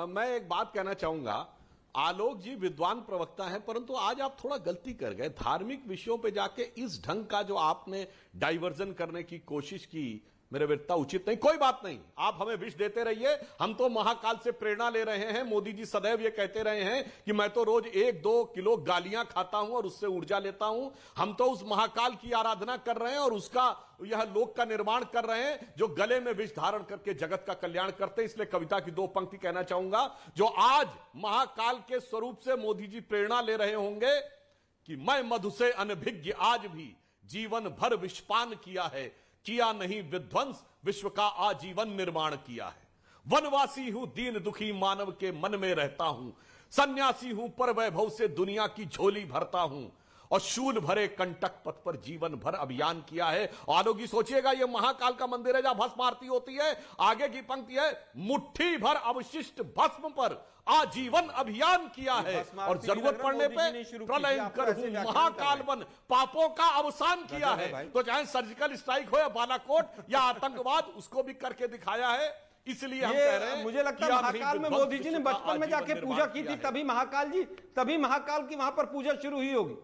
Speaker 4: मैं एक बात कहना चाहूंगा। आलोक जी विद्वान प्रवक्ता हैं, परंतु आज आप थोड़ा गलती कर गए। धार्मिक विषयों पे जाके इस ढंग का जो आपने डाइवर्जन करने की कोशिश की, मेरे विरता उचित नहीं। कोई बात नहीं, आप हमें विष देते रहिए, हम तो महाकाल से प्रेरणा ले रहे हैं। मोदी जी सदैव ये कहते रहे हैं कि मैं तो रोज 1-2 किलो गालियां खाता हूं और उससे ऊर्जा लेता हूं। हम तो उस महाकाल की आराधना कर रहे हैं और उसका यह लोक का निर्माण कर रहे हैं जो गले में विष धारण करके जगत का कल्याण करते हैं। इसलिए कविता की 2 पंक्ति कहना चाहूंगा, जो आज महाकाल के स्वरूप से मोदी जी प्रेरणा ले रहे होंगे कि मैं मधु से अनभिज्ञ आज भी जीवन भर विषपान किया है, किया नहीं विध्वंस विश्व का आजीवन निर्माण किया है। वनवासी हूं दीन दुखी मानव के मन में रहता हूं, सन्यासी हूं पर वैभव से दुनिया की झोली भरता हूं, और शूल भरे कंटक पथ पर जीवन भर अभियान किया है। आलोक जी सोचिएगा, यह महाकाल का मंदिर है जहां भस्म आरती होती है। आगे की पंक्ति है, मुट्ठी भर अवशिष्ट भस्म पर आजीवन अभियान किया है, और जरूरत पड़ने पे प्रलयंकर हूं महाकाल बन पापों का अवसान किया है। तो चाहे सर्जिकल स्ट्राइक हो या बालाकोट या आतंकवाद, उसको भी करके दिखाया है। इसलिए हम कह रहे हैं,
Speaker 3: मुझे लगता है महाकाल में मोदी जी ने बचपन में जाके पूजा की थी, तभी महाकाल की वहां पर पूजा शुरू हुई होगी,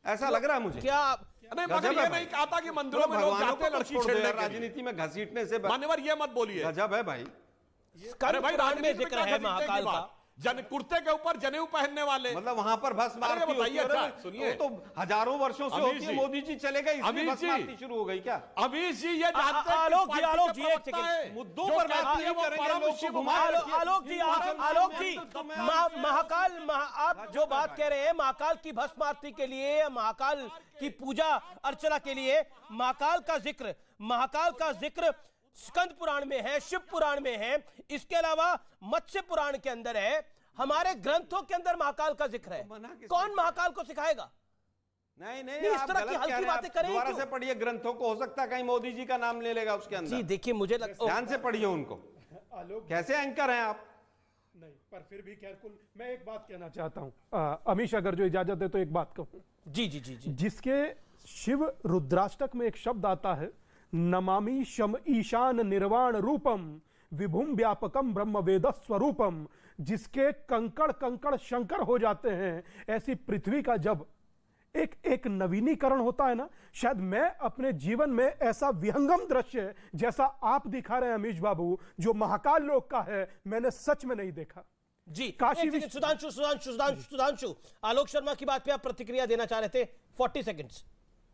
Speaker 3: ऐसा लग रहा है मुझे।
Speaker 1: क्या
Speaker 4: मगर ये नहीं कहा था कि मंदिरों में लोग जाते हैं लड़की छेड़ने,
Speaker 3: राजनीति में घसीटने से।
Speaker 4: मान्यवर ये मत बोलिए,
Speaker 3: गजब है भाई।
Speaker 1: अरे भाई, राजनीति में जिक्र है महाकाल का,
Speaker 4: जन कुर्ते के ऊपर जनेऊ पहनने वाले,
Speaker 3: मतलब वहां पर भस्म आरती होती है। अच्छा सुनिए, तो हजारों वर्षों से होती है, मोदी जी चले गए इसलिए भस्म आरती शुरू हो गई क्या?
Speaker 4: अमीश जी ये जानते हैं,
Speaker 1: आलोक जी एक सेकंड,
Speaker 3: मुद्दों पर बात नहीं करेंगे,
Speaker 1: आलोक जी महाकाल, आप जो बात कह रहे हैं महाकाल की भस्म आरती के लिए, महाकाल की पूजा अर्चना के लिए, महाकाल का जिक्र स्कंद पुराण में है, शिव पुराण में है, इसके अलावा मत्स्य पुराण के अंदर है, हमारे ग्रंथों के अंदर महाकाल का जिक्र है। कौन महाकाल को सिखाएगा?
Speaker 3: नहीं,
Speaker 1: इस तरह की हल्की बातें करें।
Speaker 3: दोबारा से पढ़िए ग्रंथों को, हो सकता है कहीं मोदी जी का नाम ले लेगा उसके अंदर।
Speaker 1: जी देखिए, मुझे
Speaker 3: ध्यान से पढ़िए उनको। कैसे एंकर हैं आप?
Speaker 2: नहीं, पर फिर भी केयरफुल। मैं एक बात कहना चाहता हूं, अमीश अगर जो इजाजत दे तो एक बात कहूं।
Speaker 1: जी,
Speaker 2: जिसके शिव रुद्राष्टक में एक शब्द आता है, नमामि शम ईशान निर्वाण रूपम विभुम व्यापकम ब्रह्म वेद स्वरूपम, जिसके कंकड़ शंकर हो जाते हैं, ऐसी पृथ्वी का जब एक नवीनीकरण होता है ना, शायद मैं अपने जीवन में ऐसा विहंगम दृश्य जैसा आप दिखा रहे हैं अमीश बाबू, जो महाकाल लोक का है, मैंने सच में नहीं देखा
Speaker 1: जी।
Speaker 2: काशी
Speaker 1: सुधांशु, आलोक शर्मा की बात पे आप प्रतिक्रिया देना चाह रहे थे, 40 सेकंड्स,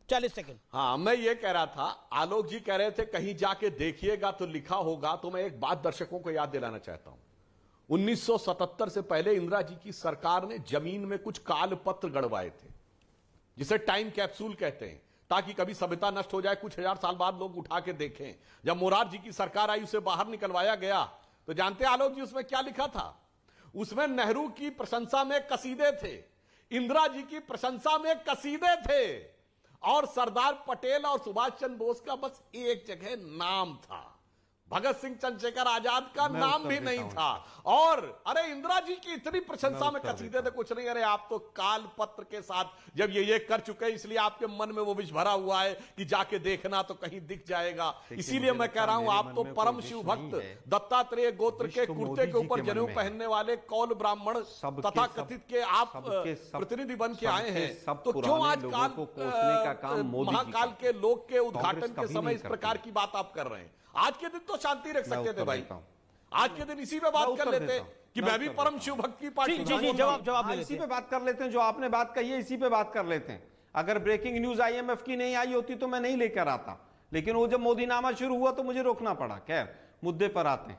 Speaker 1: 40 सेकंड।
Speaker 4: हाँ, मैं ये कह रहा था, आलोक जी कह रहे थे कहीं जाके देखिएगा तो लिखा होगा, तो मैं एक बात दर्शकों को याद दिलाना चाहता हूं। 1977 से पहले इंदिरा जी की सरकार ने जमीन में कुछ काल पत्र गड़वाए थे, जिसे टाइम कैप्सूल कहते हैं, ताकि कभी सभ्यता नष्ट हो जाए, कुछ हजार साल बाद लोग उठा के देखें। जब मोरारजी की सरकार आई, उसे बाहर निकलवाया गया, तो जानते आलोक जी उसमें क्या लिखा था? उसमें नेहरू की प्रशंसा में कसीदे थे, इंदिरा जी की प्रशंसा में कसीदे थे, और सरदार पटेल और सुभाष चंद्र बोस का बस एक जगह नाम था। भगत सिंह चंद्रशेखर आजाद का नाम भी नहीं था। और अरे इंदिरा जी की इतनी प्रशंसा में कसीदे थे, कुछ नहीं। अरे आप तो काल पत्र के साथ जब ये कर चुके हैं, इसलिए आपके मन में वो विष भरा हुआ है कि जाके देखना तो कहीं दिख जाएगा। इसीलिए मैं कह रहा हूं, आप तो परम शिव भक्त, दत्तात्रेय गोत्र के कुर्ते के ऊपर जनेऊ पहनने वाले कौल ब्राह्मण तथा कथित के आप प्रतिनिधि बन के आए हैं, तो क्यों आज महाकाल के लोक के उद्घाटन के समय इस प्रकार की बात आप कर रहे हैं? आज के दिन तो शांति रख सकते थे भाई, आज के दिन इसी पे बात कर लेते कि मैं भी परम शिव भक्त की पार्टी।
Speaker 3: जी, जवाब इसी पे बात कर लेते हैं, जो आपने बात कही है इसी पे बात कर लेते हैं। अगर ब्रेकिंग न्यूज IMF की नहीं आई होती तो मैं नहीं लेकर आता, लेकिन वो जब मोदीनामा शुरू हुआ तो मुझे रोकना पड़ा। खैर, मुद्दे पर आते हैं।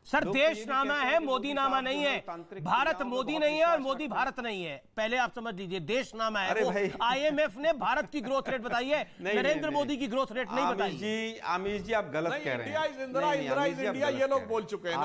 Speaker 1: सर, देशनामा है, मोदीनामा नहीं है। भारत मोदी नहीं है और मोदी भारत नहीं है, पहले आप समझ लीजिए। देशनामा है, वो IMF ने भारत की ग्रोथ रेट बताई है, नरेंद्र मोदी की ग्रोथ रेट नहीं बताई।
Speaker 3: आमिर जी, आप गलत कह रहे हैं।
Speaker 4: इंडिया ये लोग बोल चुके हैं।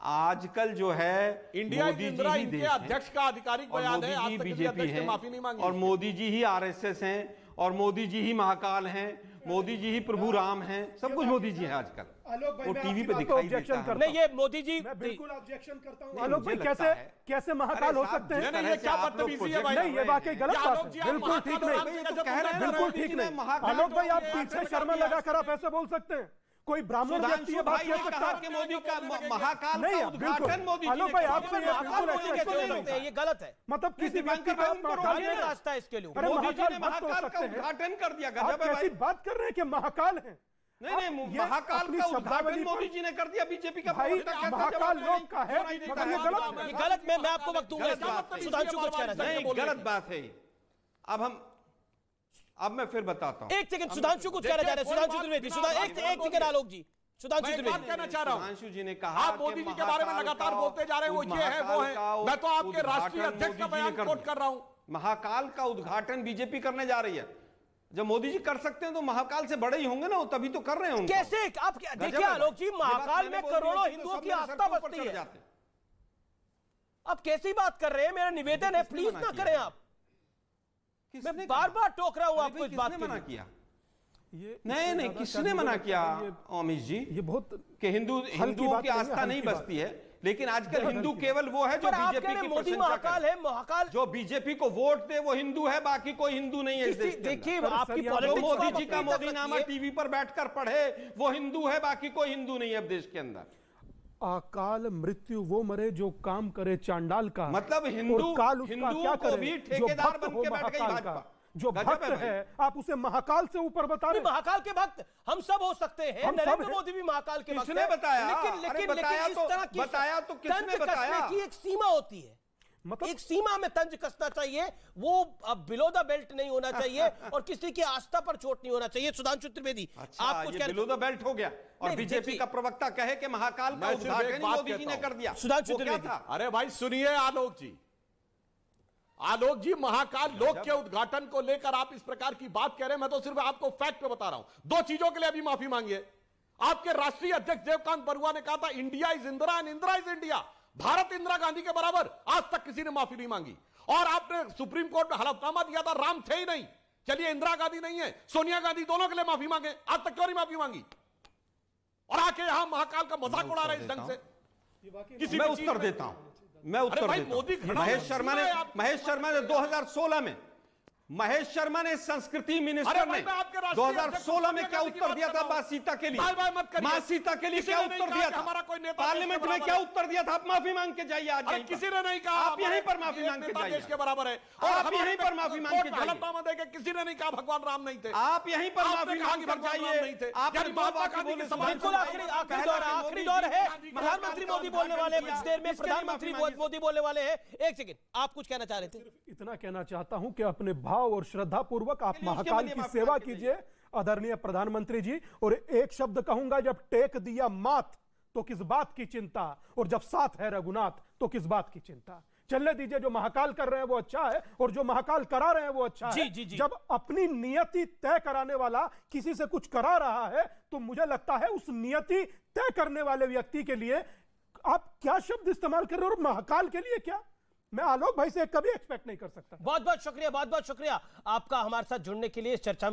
Speaker 3: आजकल जो है
Speaker 4: इंडिया इंदिरा इनके अध्यक्ष का आधिकारिक बयान है, आज तक
Speaker 3: बीजेपी है,
Speaker 4: माफी नहीं मांगी,
Speaker 3: और मोदी जी ही RSS हैं, और मोदी जी ही महाकाल हैं, मोदी जी ही प्रभु राम हैं, सब कुछ मोदी जी हैं आजकल। वो टीवी पे दिखाई देता है।
Speaker 1: नहीं, ये मोदी जी,
Speaker 2: मैं बिल्कुल ऑब्जेक्शन करता हूं। आलोक भाई, कैसे महाकाल हो सकते हैं?
Speaker 4: नहीं, ये क्या बदतमीजी है भाई?
Speaker 2: नहीं, ये वाकई गलत बात है, बिल्कुल ठीक नहीं, बिल्कुल ठीक नहीं। आलोक भाई, आप पीछे शर्मा लगाकर आप ऐसे बोल सकते हैं? कोई ब्राह्मण व्यक्ति ये बात कह सकता है?
Speaker 3: मोदी का महाकाल
Speaker 2: नहीं,
Speaker 3: का उद्घाटन मोदी जी ने
Speaker 2: भाई, आपसे
Speaker 1: ये गलत है।
Speaker 2: मतलब किसी व्यक्ति का महाकाल में
Speaker 1: रास्ता है इसके लिए।
Speaker 2: अरे महाकाल का
Speaker 3: उद्घाटन कर दिया,
Speaker 2: आप कैसी बात कर रहे हैं कि महाकाल है?
Speaker 3: नहीं, महाकाल का उद्घाटन मोदी जी ने कर दिया। बीजेपी का
Speaker 2: भाई महाकाल लोक का है, मगर ये
Speaker 1: गलत। मैं आपको वक्त दूंगा। सुधांशु कुछ कहना चाहिए।
Speaker 3: नहीं, गलत बात है। अब मैं फिर बताता हूं।
Speaker 1: एक सेकंड, सुधांशु कुछ कहना चाह रहे हैं। सुधांशु त्रिवेदी, एक सेकंड आलोक जी, सुधांशु त्रिवेदी
Speaker 4: कहना चाह रहा हूं।
Speaker 3: सुधांशु जी ने कहा,
Speaker 4: आप मोदी जी के बारे में लगातार बोलते जा रहे हैं, वो ये है वो है। मैं तो आपके राष्ट्रीय अध्यक्ष का बयान कोट कर रहा हूं।
Speaker 3: महाकाल का उद्घाटन बीजेपी करने जा रही है। जब मोदी जी कर सकते हैं तो महाकाल से बड़े ही होंगे ना, तभी तो कर रहे हैं।
Speaker 1: कैसे? आप देखिए आलोक जी, महाकाल में करोड़ों हिंदुओं की आस्था बसती है। आप कैसी बात कर रहे हैं? मेरा निवेदन है, प्लीज ना करें आप। मैं बार बार टोक रहा हूं आपको इस बात
Speaker 3: मना किया। नहीं, किसने मना किया अमित जी?
Speaker 2: ये बहुत
Speaker 3: कि हिंदुओं की आस्था नहीं बसती है, लेकिन आजकल हिंदू केवल वो है जो बीजेपी की
Speaker 1: मोदी महाकाल है। महाकाल
Speaker 3: जो बीजेपी को वोट दे वो हिंदू है, बाकी कोई हिंदू नहीं है इस देश में।
Speaker 1: देखिए, आपकी
Speaker 3: पॉलिटिक्स, मोदी जी का मोदीनामा टीवी पर बैठकर पढ़े वो हिंदू है, बाकी कोई हिंदू नहीं है अब देश के अंदर।
Speaker 2: अकाल मृत्यु वो मरे जो काम करे चांडाल का।
Speaker 3: मतलब हिंदू
Speaker 2: क्या करे
Speaker 3: भी ठेकेदार बन के बैठ गई भाजपा।
Speaker 2: जो भक्त है, आप उसे महाकाल से ऊपर बता रहे हैं।
Speaker 1: महाकाल के भक्त हम सब हो सकते हैं, नरेंद्र मोदी भी महाकाल के भक्त हैं।
Speaker 3: किसने बताया?
Speaker 1: लेकिन इस तरह की
Speaker 3: बताया तो किसने बताया?
Speaker 1: की एक सीमा होती है, मतलब एक सीमा में तंज कसना चाहिए, वो बिलो द बेल्ट नहीं होना चाहिए और किसी की आस्था पर चोट नहीं होना चाहिए। सुधांशु त्रिवेदी,
Speaker 3: आप कुछ बिलो द बेल्ट हो गया और बीजेपी का प्रवक्ता कहे कि महाकाल का उद्घाटन मोदी जी ने कर दिया।
Speaker 1: सुधांशु त्रिवेदी,
Speaker 4: अरे भाई सुनिए आलोक जी, महाकाल लोक के उद्घाटन को लेकर आप इस प्रकार की बात कह रहे हैं। मैं तो सिर्फ आपको फैक्ट पे बता रहा हूं। दो चीजों के लिए अभी माफी मांगिए। आपके राष्ट्रीय अध्यक्ष देवकांत बरुआ ने कहा था India is Indira and Indira is India. Bharat Indira Gandhi के बराबर, आज तक किसी ने माफी नहीं मांगी। और आपने सुप्रीम कोर्ट में हलफनामा दिया था, राम थे ही नहीं, चलिए इंदिरा गांधी नहीं है, सोनिया गांधी, दोनों के लिए माफी मांगे, आज तक क्यों नहीं माफी मांगी? और आके यहां महाकाल का मजाक उड़ा रहे इस ढंग से।
Speaker 3: मैं उत्तर देता हूं, मैं उत्तर देता हूं। महेश शर्मा ने 2016 में महेश शर्मा ने संस्कृति मिनिस्टर ने 2016 में क्या उत्तर दिया था मां सीता के लिए? मां सीता के लिए क्या उत्तर दिया था? पार्लियामेंट में क्या उत्तर दिया था? आप माफी मांग के जाइए आज।
Speaker 4: किसी ने नहीं कहा
Speaker 3: आप यहीं पर माफी मांग के जाइए।
Speaker 4: देश के बराबर है
Speaker 3: आप यहीं पर माफी मांग के
Speaker 4: जाइए। किसी ने नहीं कहा भगवान राम नहीं थे।
Speaker 3: आप यहीं पर माफी मांग कर जाइए। आप
Speaker 1: बिल्कुल आखिरी दौर है। प्रधानमंत्री मोदी बोलने वाले हैं, कुछ देर में प्रधानमंत्री मोदी बोलने वाले हैं। एक सेकंड, आप कुछ कहना चाह रहे थे?
Speaker 2: इतना कहना चाहता हूं कि अपने भाव और श्रद्धा पूर्वक आप महाकाल की सेवा कीजिए आदरणीय प्रधानमंत्री जी। और एक शब्द कहूंगा, जब टेक दिया मात तो किस बात की चिंता, और जब साथ है रघुनाथ तो किस बात की चिंता। चलने दीजिए, जो महाकाल कर रहे हैं वो अच्छा है और जो महाकाल करा रहे हैं वो अच्छा है।
Speaker 1: जी।
Speaker 2: जब अपनी नियति तय कराने वाला किसी से कुछ करा रहा है तो मुझे लगता है उस नियति तय करने वाले व्यक्ति के लिए आप क्या शब्द इस्तेमाल कर रहे हो, और महाकाल के लिए क्या? मैं आलोक भाई से कभी एक्सपेक्ट नहीं कर सकता।
Speaker 1: बहुत बहुत शुक्रिया आपका हमारे साथ जुड़ने के लिए, इस चर्चा में